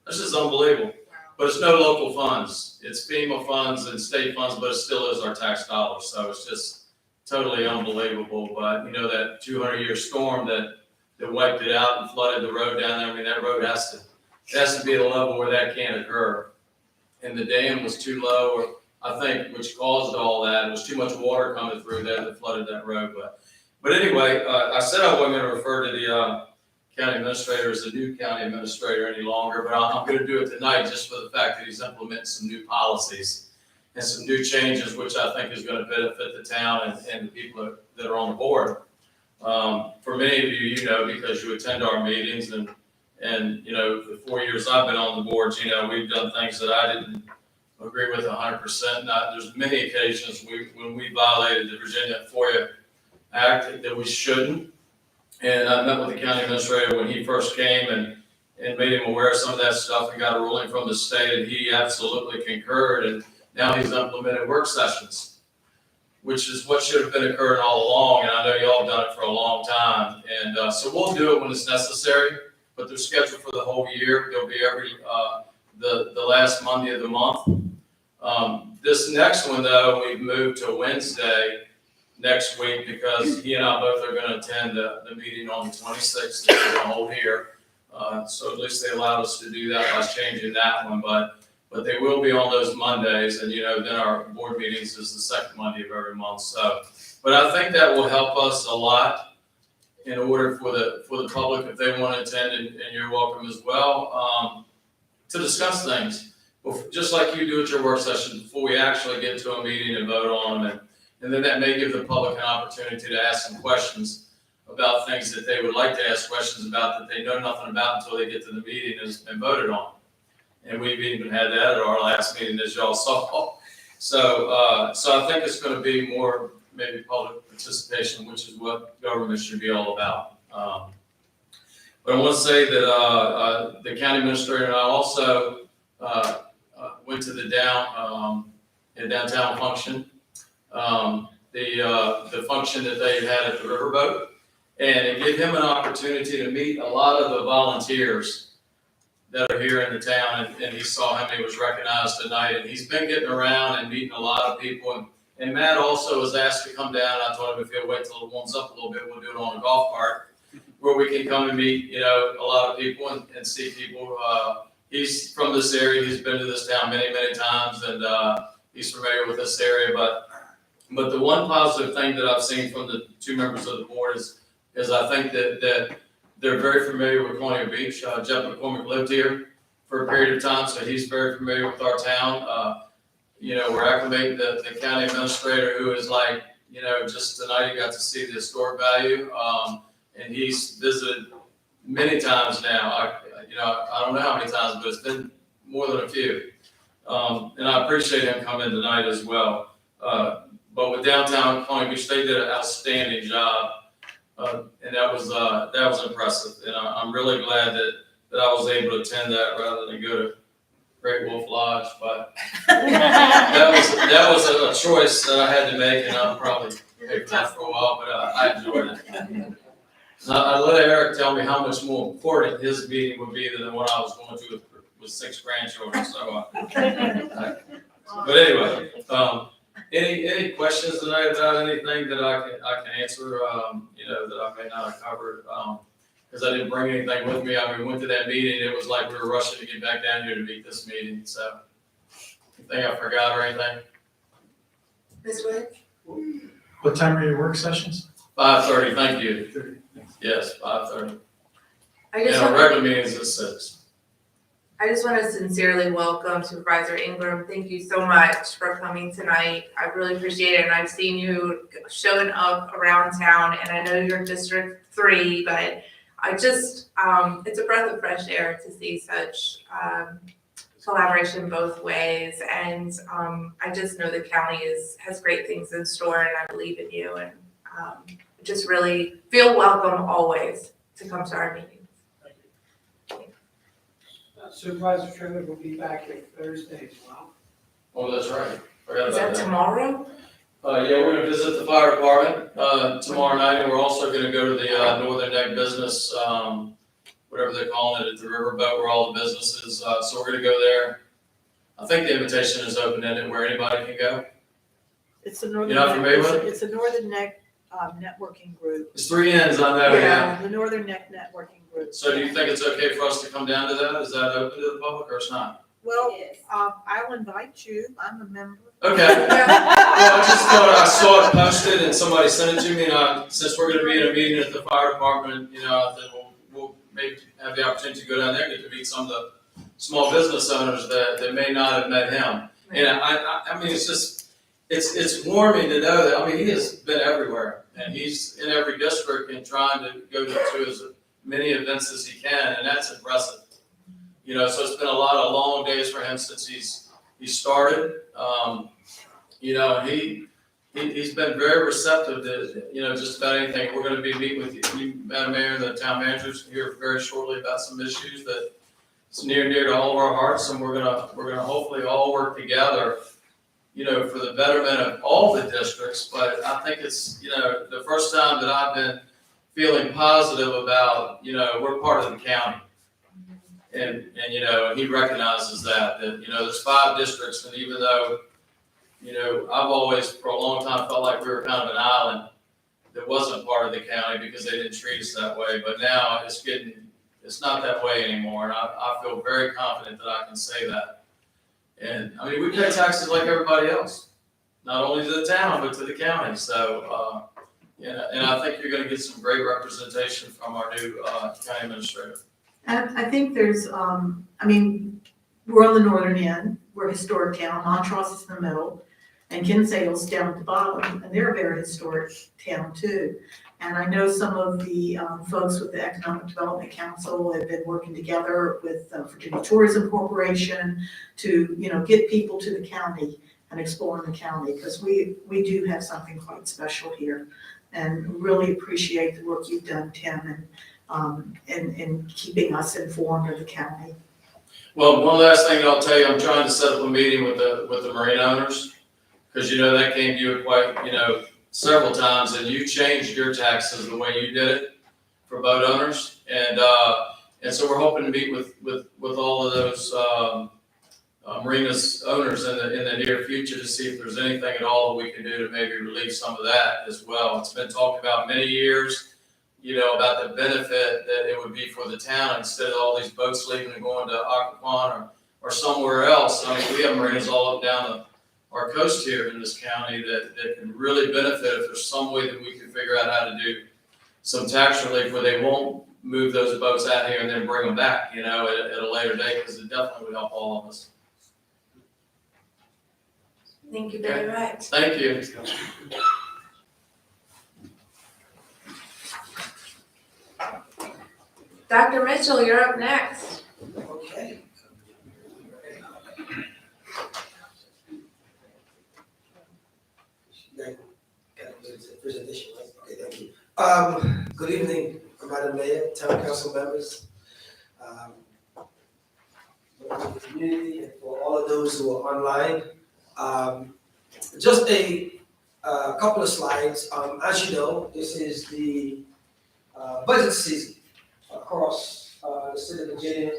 this is unbelievable. But it's no local funds. It's FEMA funds and state funds, but it still is our tax dollars. So it's just totally unbelievable. But that 200-year storm that wiped it out and flooded the road down there. I mean, that road has to be at a level where that can't occur. And the dam was too low I think, which caused all that. It was too much water coming through there that flooded that road, but anyway, I said I wasn't gonna refer to the, county administrator as the new county administrator any longer, but I'm gonna do it tonight just for the fact that he's implementing some new policies and some new changes, which I think is gonna benefit the town and the people that are on the board. For many of you, you know, because you attend our meetings and, you know, the 4 years I've been on the boards, you know, we've done things that I didn't agree with 100%. There's many occasions when we violated the Virginia FOIA Act that we shouldn't. And I met with the county administrator when he first came and made him aware of some of that stuff and got a ruling from the state, and he absolutely concurred. And now he's implemented work sessions, which is what should have been occurring all along. And I know y'all have done it for a long time. And so we'll do it when it's necessary, but they're scheduled for the whole year. They'll be every, the last Monday of the month. This next one, though, we've moved to Wednesday next week because he and I both are gonna attend the meeting on the 26th that we're gonna hold here. So at least they allowed us to do that by changing that one, but they will be on those Mondays, and you know, then our board meetings is the second Monday of every month, so. But I think that will help us a lot in order for the public, if they wanna attend, and you're welcome as well, to discuss things. Just like you do at your work session, before we actually get to a meeting and vote on them, and then that may give the public an opportunity to ask some questions about things that they would like to ask questions about that they know nothing about until they get to the meeting and it's been voted on. And we've even had that at our last meeting, as y'all saw. So I think it's gonna be more maybe public participation, which is what government should be all about. But I want to say that the county administrator and I also went to the downtown function. The function that they had at the Riverboat, and it gave him an opportunity to meet a lot of the volunteers that are here in the town, and he saw him, he was recognized tonight, and he's been getting around and meeting a lot of people, and Matt also was asked to come down. I told him if he'll wait till it warms up a little bit, we'll do it on a golf cart, where we can come and meet, you know, a lot of people and see people. He's from this area, he's been to this town many, many times, and he's familiar with this area, but the one positive thing that I've seen from the two members of the board is I think that they're very familiar with Colonial Beach. Jeff McCormick lived here for a period of time, so he's very familiar with our town. You know, we're acclimating the county administrator, who is like, you know, just tonight he got to see the historic value, and he's visited many times now. I don't know how many times, but it's been more than a few. And I appreciate him coming tonight as well. But with downtown Colonial Beach, they did an outstanding job, and that was impressive. And I'm really glad that I was able to attend that rather than go to Great Wolf Lodge. But that was a choice that I had to make, and I'll probably pay for that for a while. But I enjoyed it. I let Eric tell me how much more important his meeting would be than the one I was going to with 6 grandchildren. So, but anyway. Any questions tonight about anything that I can answer, you know, that I may not have covered, because I didn't bring anything with me. I mean, we went to that meeting, it was like we were rushing to get back down here to meet this meeting, so anything I forgot or anything? Ms. Wood? What time are your work sessions? 5:30, thank you. Yes, 5:30. I And just our want regular meeting is at 6. I just want to sincerely welcome Supervisor Ingram. Thank you so much for coming tonight. I really appreciate it, and I've seen you showing up around town, and I know you're District 3, but I just, it's a breath of fresh air to see such collaboration both ways, and I just know the county has great things in store, and I believe in you, and just really feel welcome always to come to our meetings. Supervisor Trimmer will be back here Thursday as well. Oh, that's right. Forgot Is about that tomorrow? Yeah, we're gonna visit the fire department, tomorrow night, and we're also gonna go to the, Northern Neck Business, whatever they're calling it, at the Riverboat, where all the businesses, so we're gonna go there. I think the invitation is open-ended where anybody can go. It's a Northern You're not Neck, familiar with it? it's a Northern Neck networking group. It's 3 ends, I know, yeah. The Northern Neck networking group. So do you think it's okay for us to come down to that? Is that open to the public or it's not? Well, It is. I'll invite you, I'm a member. Okay. Well, I just thought I saw it posted and somebody sent it to me, and since we're gonna be in a meeting at the fire department, you know, I think we'll maybe have the opportunity to go down there and get to meet some of the small business owners that may not have met him. And I mean, it's just, it's warming to know that, I mean, he has been everywhere, and he's in every district and trying to go to as many events as he can, and that's impressive. You know, so it's been a lot of long days for him since he started. You know, he's been very receptive to, you know, just about anything. We're gonna be meeting with you, Madam Mayor, and the town managers here very shortly about some issues that it's near and dear to all of our hearts, and we're gonna hopefully all work together, you know, for the betterment of all the districts. But I think it's, you know, the first time that I've been feeling positive about, you know, we're part of the county. And you know, he recognizes that, you know, there's 5 districts, and even though, you know, I've always, for a long time, felt like we were kind of an island that wasn't part of the county because they didn't treat us that way, but now it's not that way anymore, and I feel very confident that I can say that. And, I mean, we pay taxes like everybody else, not only to the town, but to the county, so, yeah, and I think you're gonna get some great representation from our new, county administrator. And I think there's, I mean, we're on the northern end, we're a historic town, Montrose is in the middle, and Kinsale's down at the bottom, and they're a very historic town too. And I know some of the folks with the Economic Development Council have been working together with Virginia Tourism Corporation to, you know, get people to the county and exploring the county, because we do have something quite special here. And really appreciate the work you've done, Tim, and keeping us informed of the county. Well, one last thing I'll tell you, I'm trying to set up a meeting with the marine owners, because you know, that came to you quite, you know, several times, and you changed your taxes the way you did it for boat owners. And so we're hoping to meet with all of those, marinas owners in the near future to see if there's anything at all that we can do to maybe relieve some of that as well. It's been talked about many years, you know, about the benefit that it would be for the town instead of all these boats leaving and going to Occoquan or somewhere else. I mean, we have marinas all up down our coast here in this county that can really benefit if there's some way that we can figure out how to do some tax relief where they won't move those boats out here and then bring them back, you know, at a later date, because it definitely would help all of us. Thank you very much. Thank you. Dr. Mitchell, you're up next. Okay. Presentation, right? Okay, thank you. Good evening, Madam Mayor, Town Council members, for the community, and for all of those who are online. Just a couple of slides. As you know, this is the budget season across the state of Virginia.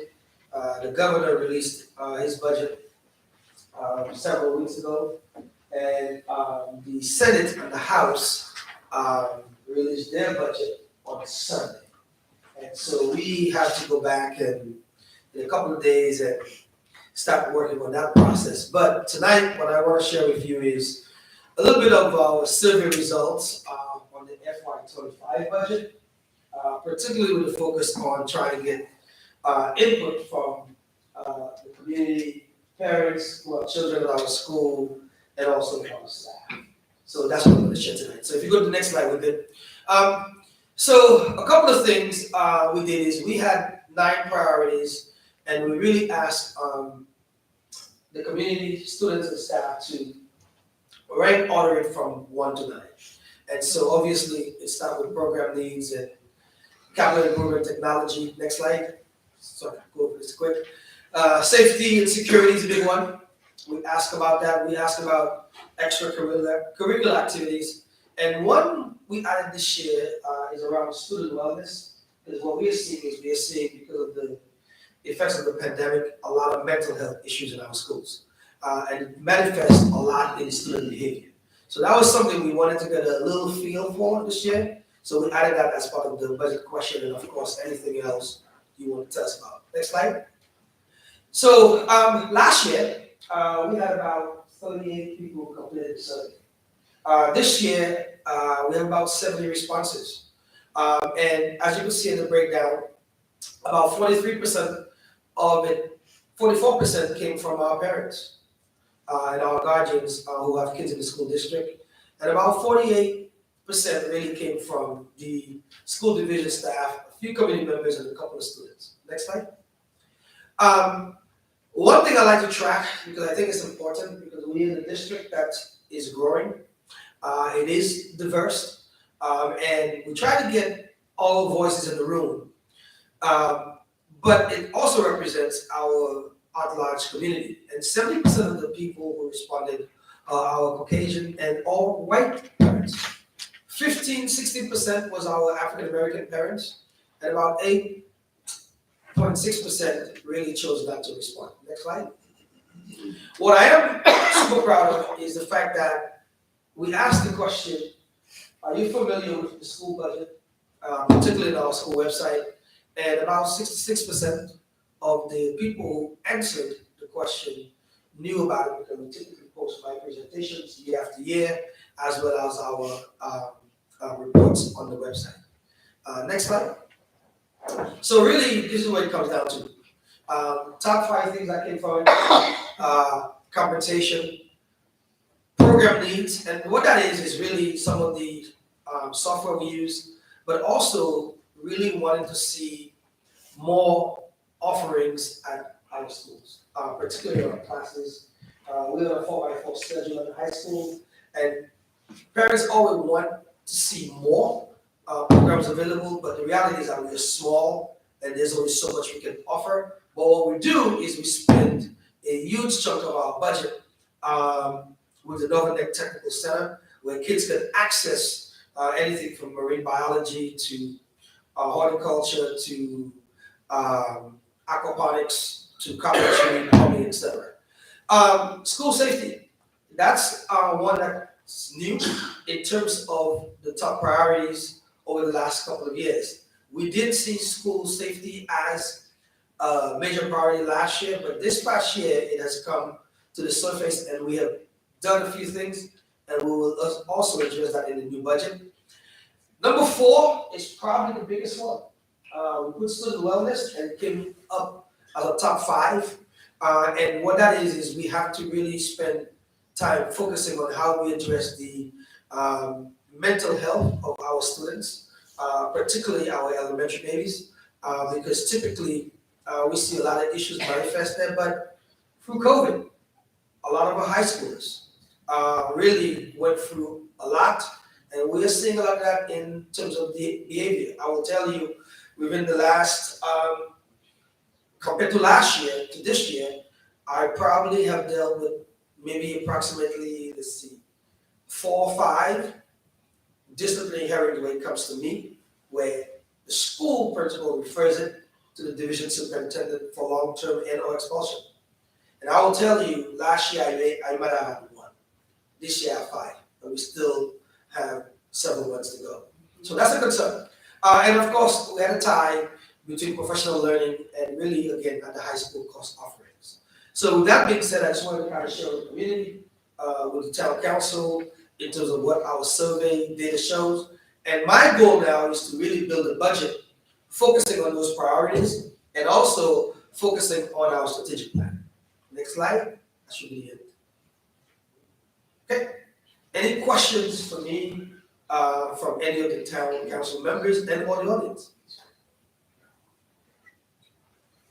The governor released his budget several weeks ago, and the Senate and the House released their budget on Sunday. And so we have to go back and in a couple of days and start working on that process. But tonight, what I want to share with you is a little bit of our survey results on the FY25 budget, particularly with a focus on trying to get input from the community, parents who have children at our school, and also from our staff. So that's what I'm going to share tonight. So if you go to the next slide, we're good. So a couple of things we did is we had 9 priorities, and we really asked the community, students, and staff to rank order it from 1 to 9. And so obviously it starts with program needs and capital improvement technology. Next slide. Sorry, go over this quick. Safety and security is a big one. We ask about that. We ask about extracurricular activities. And one we added this year is around student wellness. Because what we are seeing is because of the effects of the pandemic, a lot of mental health issues in our schools. And it manifests a lot in student behavior. So that was something we wanted to get a little feel for this year. So we added that as part of the budget question, and of course, anything else you want to tell us about. Next slide. So, last year, we had about 38 people who completed the survey. This year, we have about 70 responses. And as you can see in the breakdown, about 43% of it, 44% came from our parents and our guardians who have kids in the school district. And about 48% really came from the school division staff, a few committee members, and a couple of students. Next slide. One thing I like to track, because I think it's important, because we're in a district that is growing. It is diverse, and we try to get all voices in the room. But it also represents our at-large community. And 70% of the people who responded are our Caucasian and all white parents. 16% was our African-American parents, and about 8.6% really chose not to respond. Next slide. What I am super proud of is the fact that we asked the question, are you familiar with the school budget, particularly in our school website? And about 66% of the people who answered the question knew about it, because we typically post my presentations year after year, as well as our reports on the website. Next slide. So really, this is what it comes down to. Top 5 things that came from it: compensation, program needs, and what that is really some of the software we use, but also really wanting to see more offerings at our schools, particularly our classes. We're on a 4x4 schedule in high school, and parents always want to see more programs available, but the reality is that we're small and there's only so much we can offer. But what we do is we spend a huge chunk of our budget with the Northern Neck Technical Center, where kids can access anything from marine biology to horticulture to aquaponics to carpentry, plumbing, etc. School safety, that's one that's new in terms of the top priorities over the last couple of years. We did see school safety as a major priority last year, but this past year it has come to the surface, and we have done a few things, and we will also address that in the new budget. Number 4 is probably the biggest one. We put student wellness, and it came up as a top 5. And what that is we have to really spend time focusing on how we address the mental health of our students, particularly our elementary babies, because typically we see a lot of issues manifest there, but through COVID, a lot of our high schoolers really went through a lot, and we are seeing a lot of that in terms of the behavior. I will tell you, within the last, compared to last year to this year, I probably have dealt with maybe approximately, 4 or 5 disciplinary hearings when it comes to me, where the school principal refers it to the division superintendent for long-term and/or expulsion. And I will tell you, last year I might have had 1. This year I have 5, and we still have several months to go. So that's a concern. And of course, we had a tie between professional learning and really, again, at the high school cost offerings. So with that being said, I just wanted to kind of share with the community, with the town council, in terms of what our survey data shows. And my goal now is to really build a budget focusing on those priorities and also focusing on our strategic plan. Next slide, that should be it. Okay, any questions for me from any of the town council members and or the audience?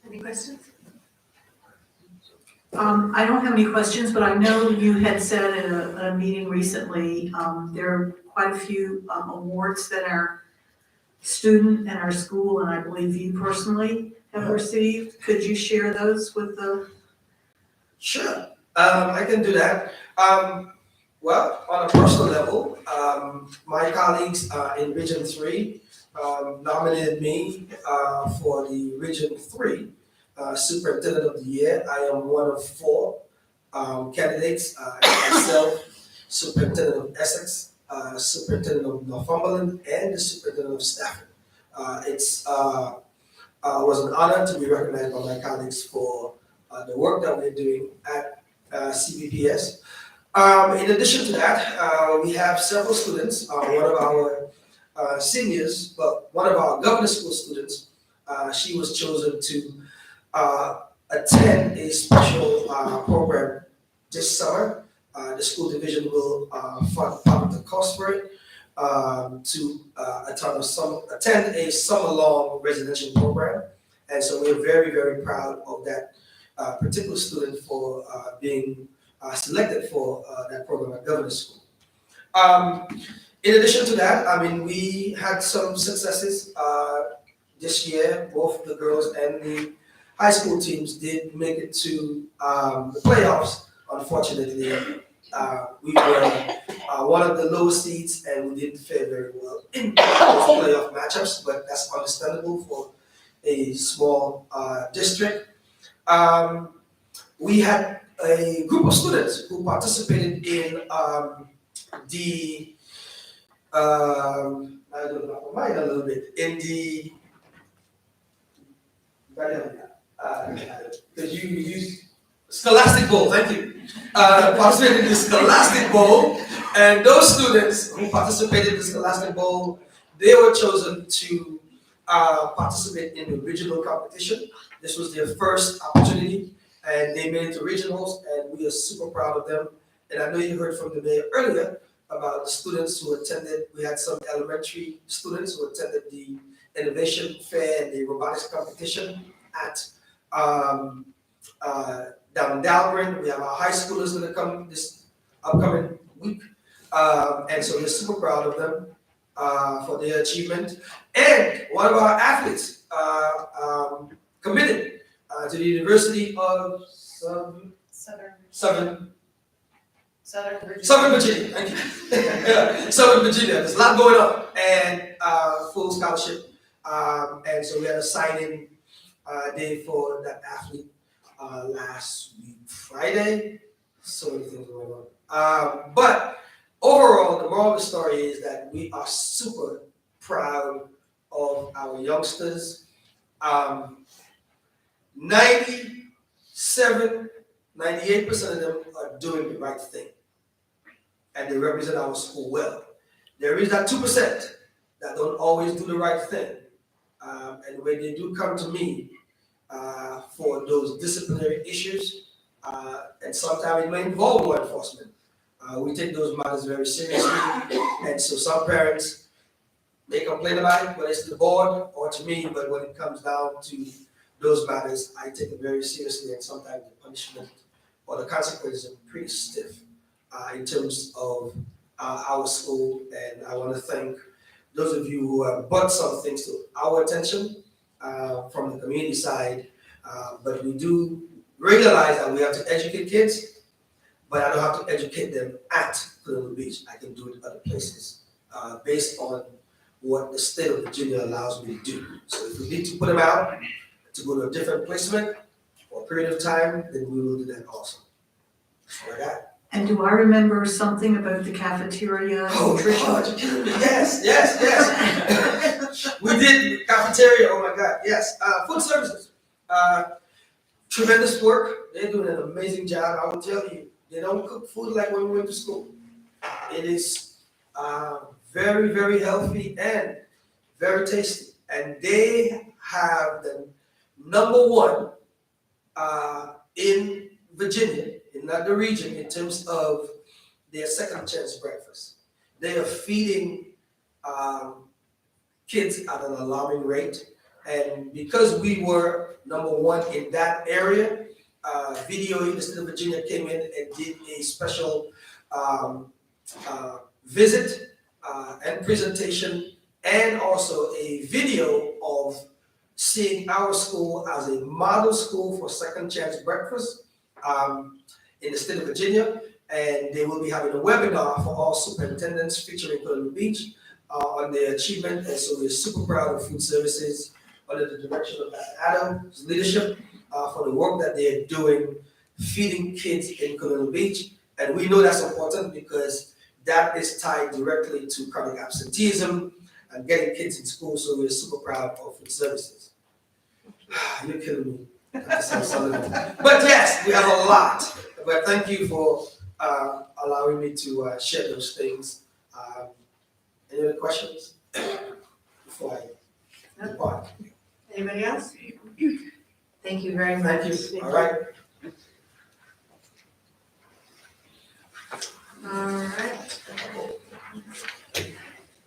Any questions? I don't have any questions, but I know you had said at a meeting recently, there are quite a few awards that our student and our school, and I believe you personally have received. Could you share those with the? Sure, I can do that. Well, on a personal level, my colleagues in Region 3 nominated me for the Region 3 Superintendent of the Year. I am one of 4 candidates, myself, Superintendent of Essex, Superintendent of Northumberland, and the Superintendent of Stafford. It was an honor to be recognized by my colleagues for the work that we're doing at CBPS. In addition to that, we have several students. One of our seniors, but one of our governor school students, she was chosen to attend a special program this summer. The school division will fund part of the cost for it to attend a summer-long residential program. And so we're very, very proud of that particular student for being selected for that program at Governor School. In addition to that, I mean, we had some successes this year. Both the girls and the high school teams did make it to the playoffs. Unfortunately, we were one of the lowest seeds and we didn't fare very well in those playoff matchups, but that's understandable for a small district. We had a group of students who participated in the I don't know, I might a little bit in the because you use Scholastic Bowl, thank you. Participated in the Scholastic Bowl, and those students who participated in the Scholastic Bowl, they were chosen to participate in the regional competition. This was their first opportunity, and they made it to regionals, and we are super proud of them. And I know you heard from the mayor earlier about the students who attended. We had some elementary students who attended the innovation fair and the robotics competition at down in Dahlgren. We have our high schoolers going to come this upcoming week. And so we're super proud of them for their achievement. And one of our athletes committed to the University of Southern Virginia, thank you. Southern Virginia, there's a lot going on, and full scholarship. And so we had a signing day for that athlete last week, Friday. So many things going on. But overall, the moral of the story is that we are super proud of our youngsters. 98% of them are doing the right thing. And they represent our school well. There is that 2% that don't always do the right thing. And when they do come to me for those disciplinary issues, and sometimes it may involve law enforcement, we take those matters very seriously. And so some parents, they complain about it, whether it's to the board or to me, but when it comes down to those matters, I take it very seriously, and sometimes the punishment or the consequences are pretty stiff in terms of our school. And I want to thank those of you who have brought some things to our attention from the community side. But we do realize that we have to educate kids, but I don't have to educate them at Colonial Beach. I can do it other places based on what the state of Virginia allows me to do. So if we need to put them out to go to a different placement for a period of time, then we will do that also. That's what I got. And do I remember something about the cafeteria? Oh, God, you're killing me. Yes. We did cafeteria, oh my God, yes. Food services, tremendous work. They're doing an amazing job. I will tell you, they don't cook food like when we went to school. It is very, very healthy and very tasty. And they have the #1 in Virginia, in the region, in terms of their second chance breakfast. They are feeding kids at an alarming rate. And because we were #1 in that area, Video University of Virginia came in and did a special visit and presentation, and also a video of seeing our school as a model school for second chance breakfast in the state of Virginia. And they will be having a webinar for all superintendents featuring Colonial Beach on their achievement. And so we're super proud of food services under the direction of Dr. Adam's leadership for the work that they're doing, feeding kids in Colonial Beach. And we know that's important because that is tied directly to chronic absenteeism and getting kids in school. So we're super proud of food services. You're killing me. But yes, we have a lot. But thank you for allowing me to share those things. Any other questions before I depart? Anybody else? Thank you very much. All right. All right.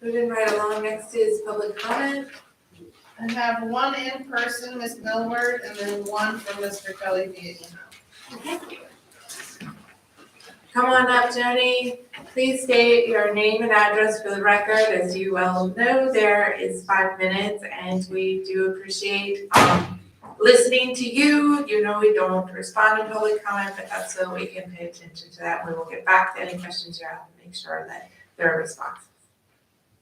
Moving right along, next is public comment. I have one in person, Ms. Millward, and then one from Mr. Kelly via email. Come on up, Joni. Please state your name and address for the record. As you well know, there is 5 minutes, and we do appreciate listening to you. You know we don't respond to public comment, but that's so we can pay attention to that. We will get back to any questions you have and make sure that there are responses.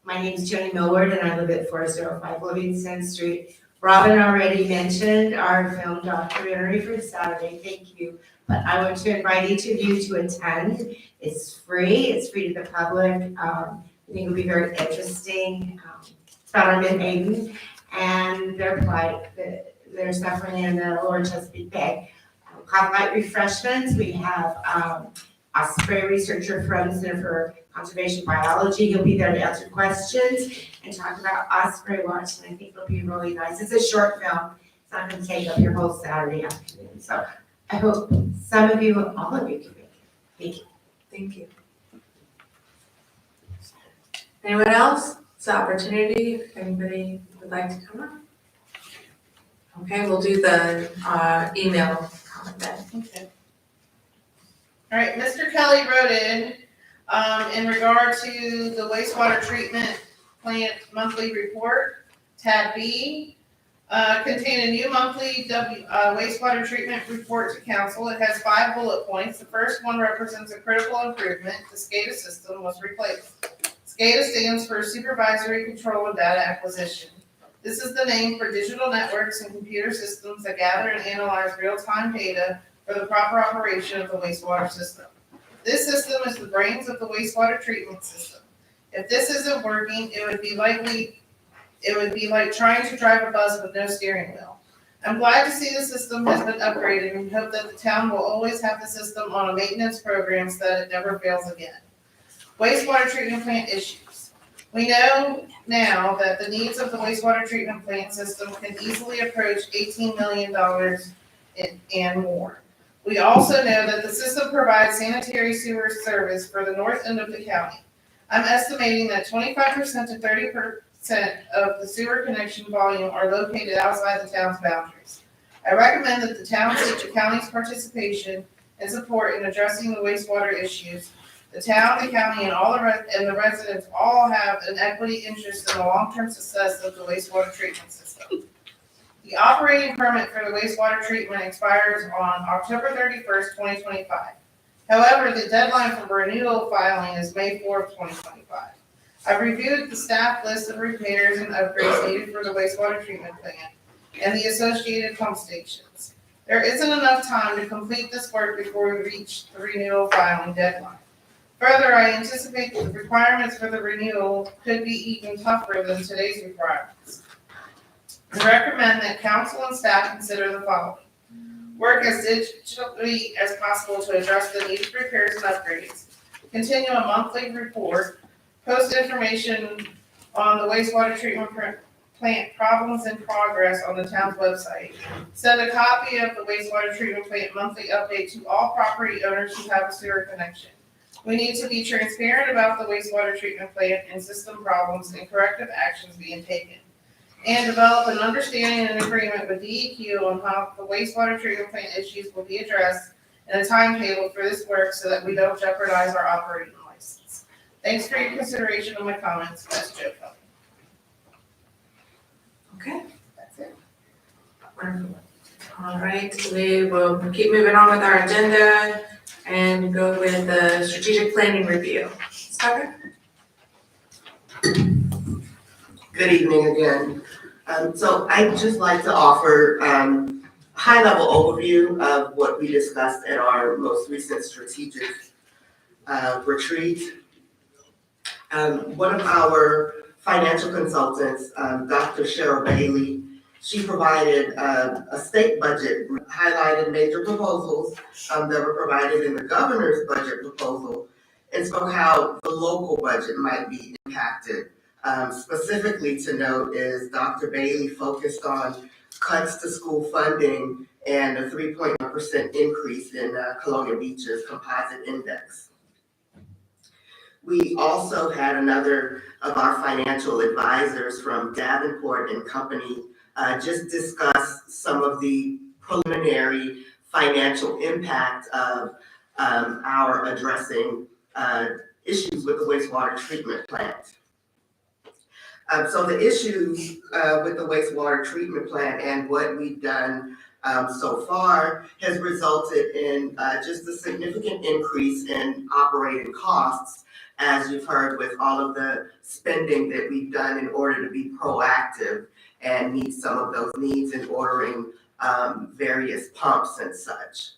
My name is Joni Millward and I live at 405 Livingston Street. Robin already mentioned our film documentary for Saturday, thank you. But I want to invite each of you to attend. It's free to the public. I think it'll be very interesting. It's about our men Aiden and their plight, they're suffering in the lower Chesapeake Bay. Have light refreshments. We have Osprey researcher from the Center for Conservation Biology. He'll be there to answer questions and talk about Osprey Watch, and I think it'll be really nice. It's a short film. It's not going to take up your whole Saturday afternoon. So I hope some of you, all of you can make it. Thank you. Thank you. Anyone else? It's an opportunity, if anybody would like to come up. Okay, we'll do the email comment then. Okay. All right, Mr. Kelly wrote in regard to the wastewater treatment plant monthly report, tab B, contain a new monthly wastewater treatment report to council. It has 5 bullet points. The first one represents a critical improvement. The SCADA system was replaced. SCADA stands for Supervisory Control and Data Acquisition. This is the name for digital networks and computer systems that gather and analyze real-time data for the proper operation of the wastewater system. This system is the brains of the wastewater treatment system. If this isn't working, it would be like trying to drive a bus with no steering wheel. I'm glad to see the system has been upgraded and hope that the town will always have the system on a maintenance program so that it never fails again. Wastewater treatment plant issues. We know now that the needs of the wastewater treatment plant system can easily approach $18 million and more. We also know that the system provides sanitary sewer service for the north end of the county. I'm estimating that 25% to 30% of the sewer connection volume are located outside the town's boundaries. I recommend that the town seek the county's participation and support in addressing the wastewater issues. The town, the county, and the residents all have an equity interest in the long-term success of the wastewater treatment system. The operating permit for the wastewater treatment expires on October 31st, 2025. However, the deadline for renewal filing is May 4th, 2025. I've reviewed the staff list of repairs and upgrades needed for the wastewater treatment plant and the associated pump stations. There isn't enough time to complete this work before we reach the renewal filing deadline. Further, I anticipate that the requirements for the renewal could be even tougher than today's requirements. I recommend that council and staff consider the following. Work as digitally as possible to address the needed repairs and upgrades. Continue a monthly report. Post information on the wastewater treatment plant problems in progress on the town's website. Send a copy of the wastewater treatment plant monthly update to all property owners who have a sewer connection. We need to be transparent about the wastewater treatment plant and system problems and corrective actions being taken. And develop an understanding and agreement with DEQ on how the wastewater treatment plant issues will be addressed and a timetable for this work so that we don't jeopardize our operating license. Thanks for your consideration of my comments. That's Joe Kelly. Okay, That's it. wonderful. All right, we will keep moving on with our agenda and go with the strategic planning review. Tucker? Good evening again. So I'd just like to offer high-level overview of what we discussed at our most recent strategic retreat. One of our financial consultants, Dr. Cheryl Bailey, she provided a state budget, highlighted major proposals that were provided in the governor's budget proposal, and spoke how the local budget might be impacted. Specifically to note is Dr. Bailey focused on cuts to school funding and a 3.1% increase in Colonial Beach's composite index. We also had another of our financial advisors from Davenport and Company just discuss some of the preliminary financial impact of our addressing issues with the wastewater treatment plant. So the issues with the wastewater treatment plant and what we've done so far has resulted in just a significant increase in operating costs, as you've heard with all of the spending that we've done in order to be proactive and meet some of those needs in ordering various pumps and such.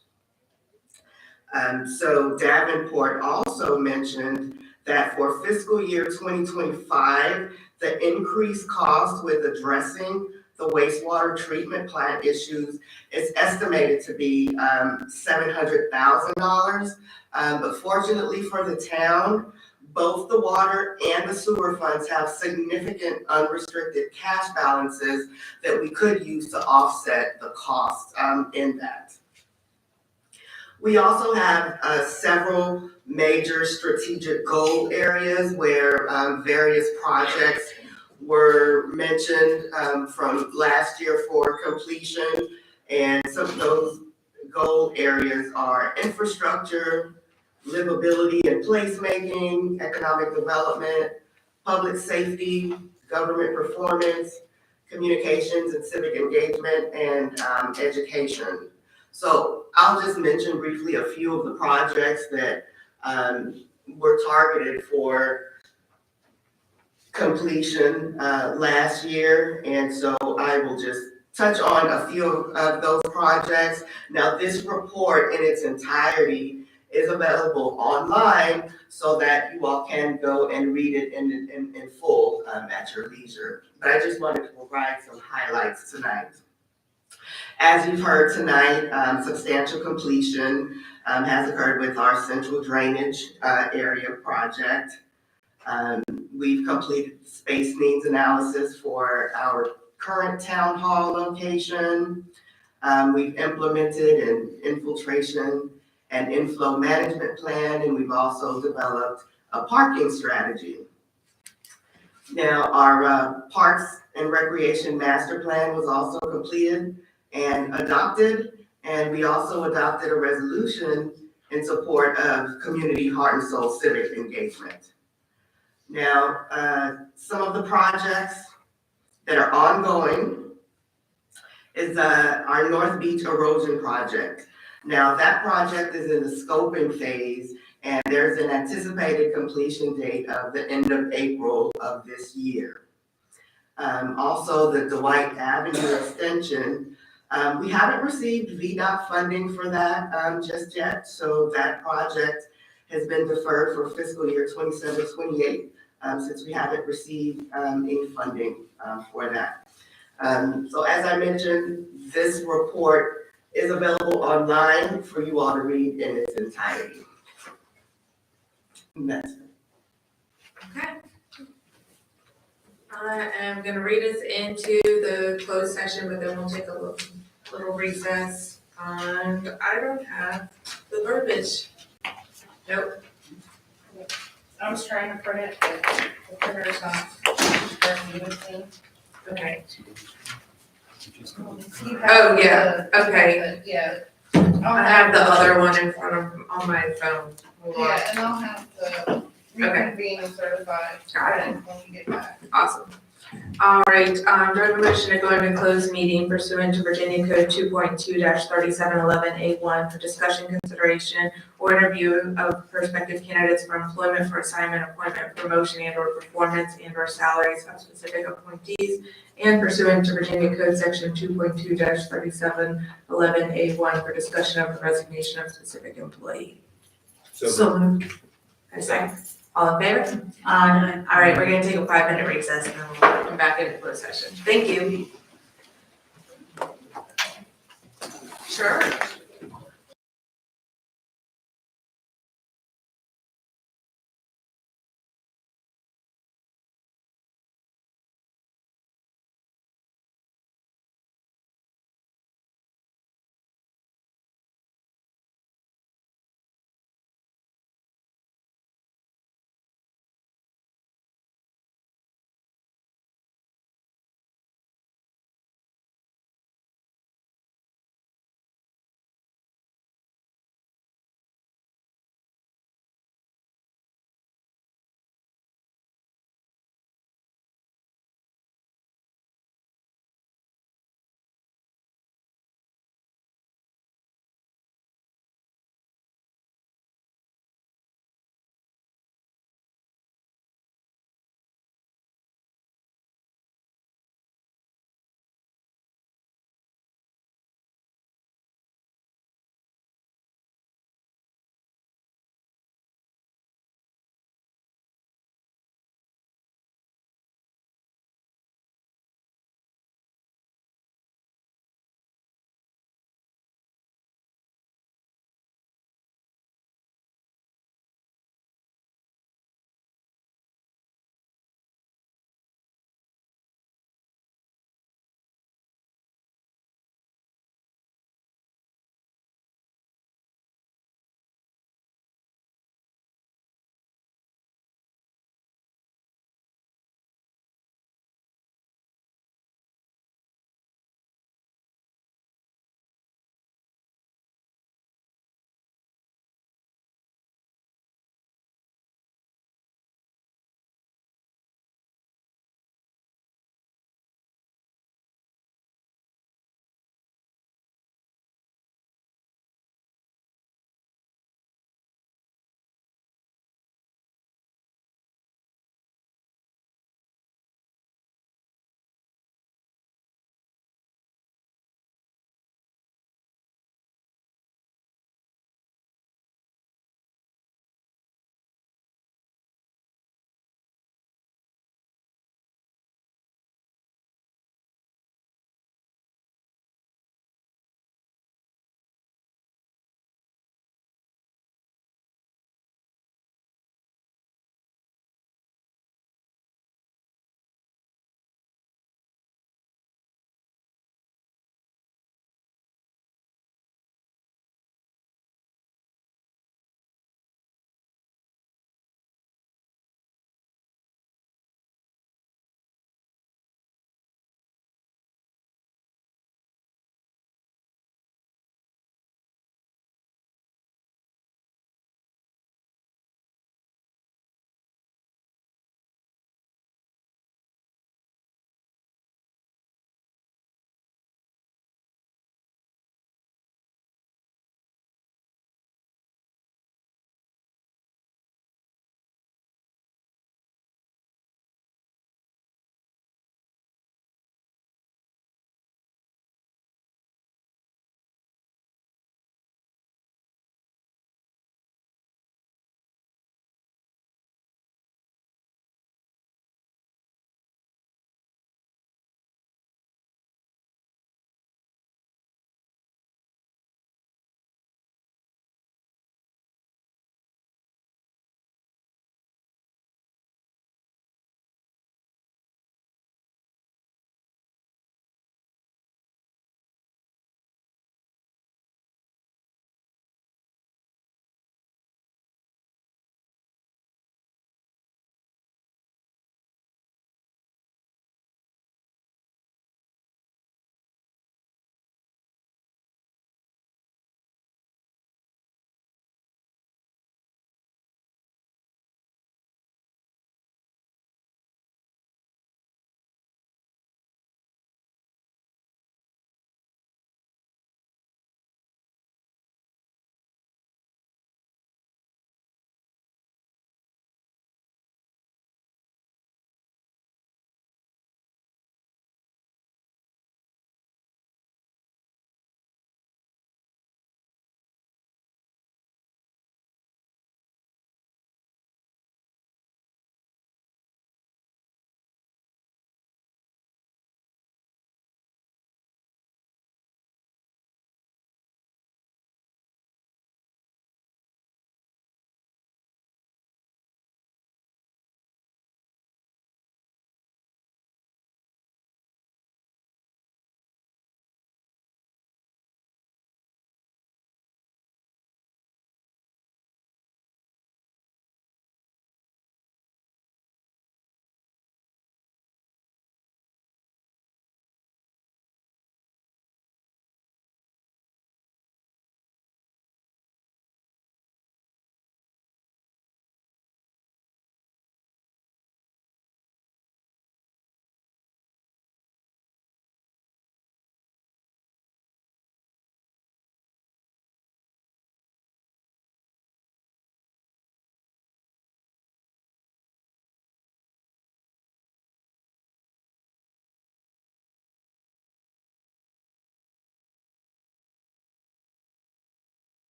So Davenport also mentioned that for fiscal year 2025, the increased cost with addressing the wastewater treatment plant issues is estimated to be $700,000. But fortunately for the town, both the water and the sewer funds have significant unrestricted cash balances that we could use to offset the cost in that. We also have several major strategic goal areas where various projects were mentioned from last year for completion. And some of those goal areas are infrastructure, livability and placemaking, economic development, public safety, government performance, communications and civic engagement, and education. So I'll just mention briefly a few of the projects that were targeted for completion last year. And so I will just touch on a few of those projects. Now, this report in its entirety is available online so that you all can go and read it in full at your leisure. But I just wanted to provide some highlights tonight. As you've heard tonight, substantial completion has occurred with our central drainage area project. We've completed space needs analysis for our current town hall location. We've implemented an infiltration and inflow management plan, and we've also developed a parking strategy. Now, our Parks and Recreation Master Plan was also completed and adopted, and we also adopted a resolution in support of community heart and soul civic engagement. Now, some of the projects that are ongoing is our North Beach Erosion Project. Now, that project is in the scoping phase, and there's an anticipated completion date of the end of April of this year. Also, the Dwight Avenue extension, we haven't received VDOT funding for that just yet, so that project has been deferred for fiscal year 27-28 since we haven't received any funding for that. So as I mentioned, this report is available online for you all to read in its entirety. That's it. Okay. I am gonna read us into the closed session, but then we'll take a little recess. And I don't have the verbiage. Nope. I was trying to print it, but the printer's not working with me. Okay. You have Oh, yeah, the- okay. Yeah. I have the other one in front of, on my phone. Hold on. Yeah, and I'll have the reconvene certified Got it. when we get back. Awesome. All right, do I have a motion to go into closed meeting pursuant to Virginia Code 2.2-3711A1 for discussion, consideration, or interview of prospective candidates for employment, for assignment, appointment, promotion, and/or performance and/or salaries of specific appointees, and pursuant to Virginia Code Section 2.2-3711A1 for discussion of the resignation of specific employee. So moved. I second. All in favor? All right, we're gonna take a 5-minute recess and then we'll come back into closed session. Thank you. Sure.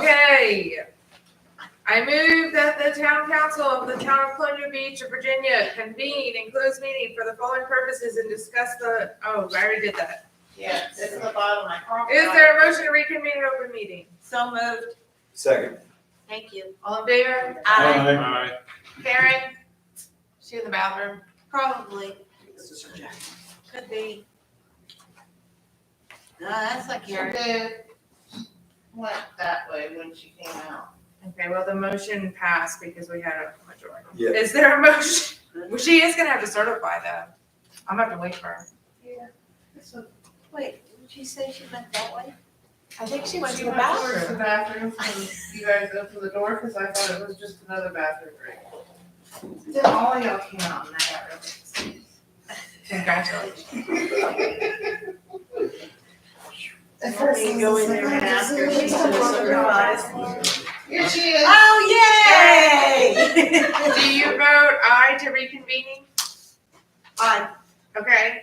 Okay. I move that the town council of the town of Columbia Beach, Virginia convene in closed meeting for the following purposes and discuss the, oh, I already did that. Yeah, it's at the bottom, I crossed Is out. there a motion to reconvene an open meeting? So moved. Second. Thank you. All in favor? Aye. Karen? She in the bathroom? Probably. Could be. No, that's like She your. did, went that way when she came out. Okay, well, the motion passed because we had a majority. Yeah. Is there a motion? Well, she is gonna have to certify that. I'm gonna have to wait for her. Yeah. Wait, did she say she went that way? I think she went to She the went towards the bathroom. bathroom, so you guys opened the door, cause I thought it was just another bathroom break. Then all y'all came out and I got really Congratulations. At first, You go in there and ask her if she's gonna certify. Here she is. Oh, yay! Do you vote aye to reconvening? Aye. Okay.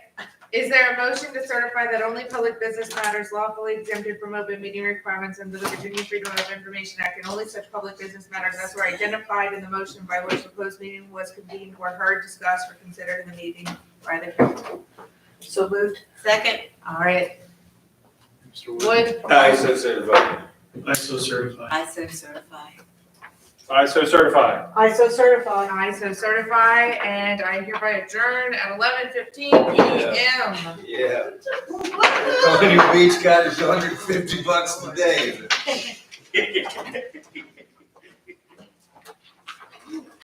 Is there a motion to certify that only public business matters lawfully exempted from open meeting requirements under the Virginia Freedom of Information Act and only such public business matters as were identified in the motion by which the closed meeting was convened were heard, discussed, or considered in the meeting by the council? So moved. Second. All right. Wood? Aye, so certified. I so certify. I so certify. I so certify. I so certify. I so certify, and I hereby adjourn at 11:15 p.m. Yeah. Colony Beach got us $150 a day.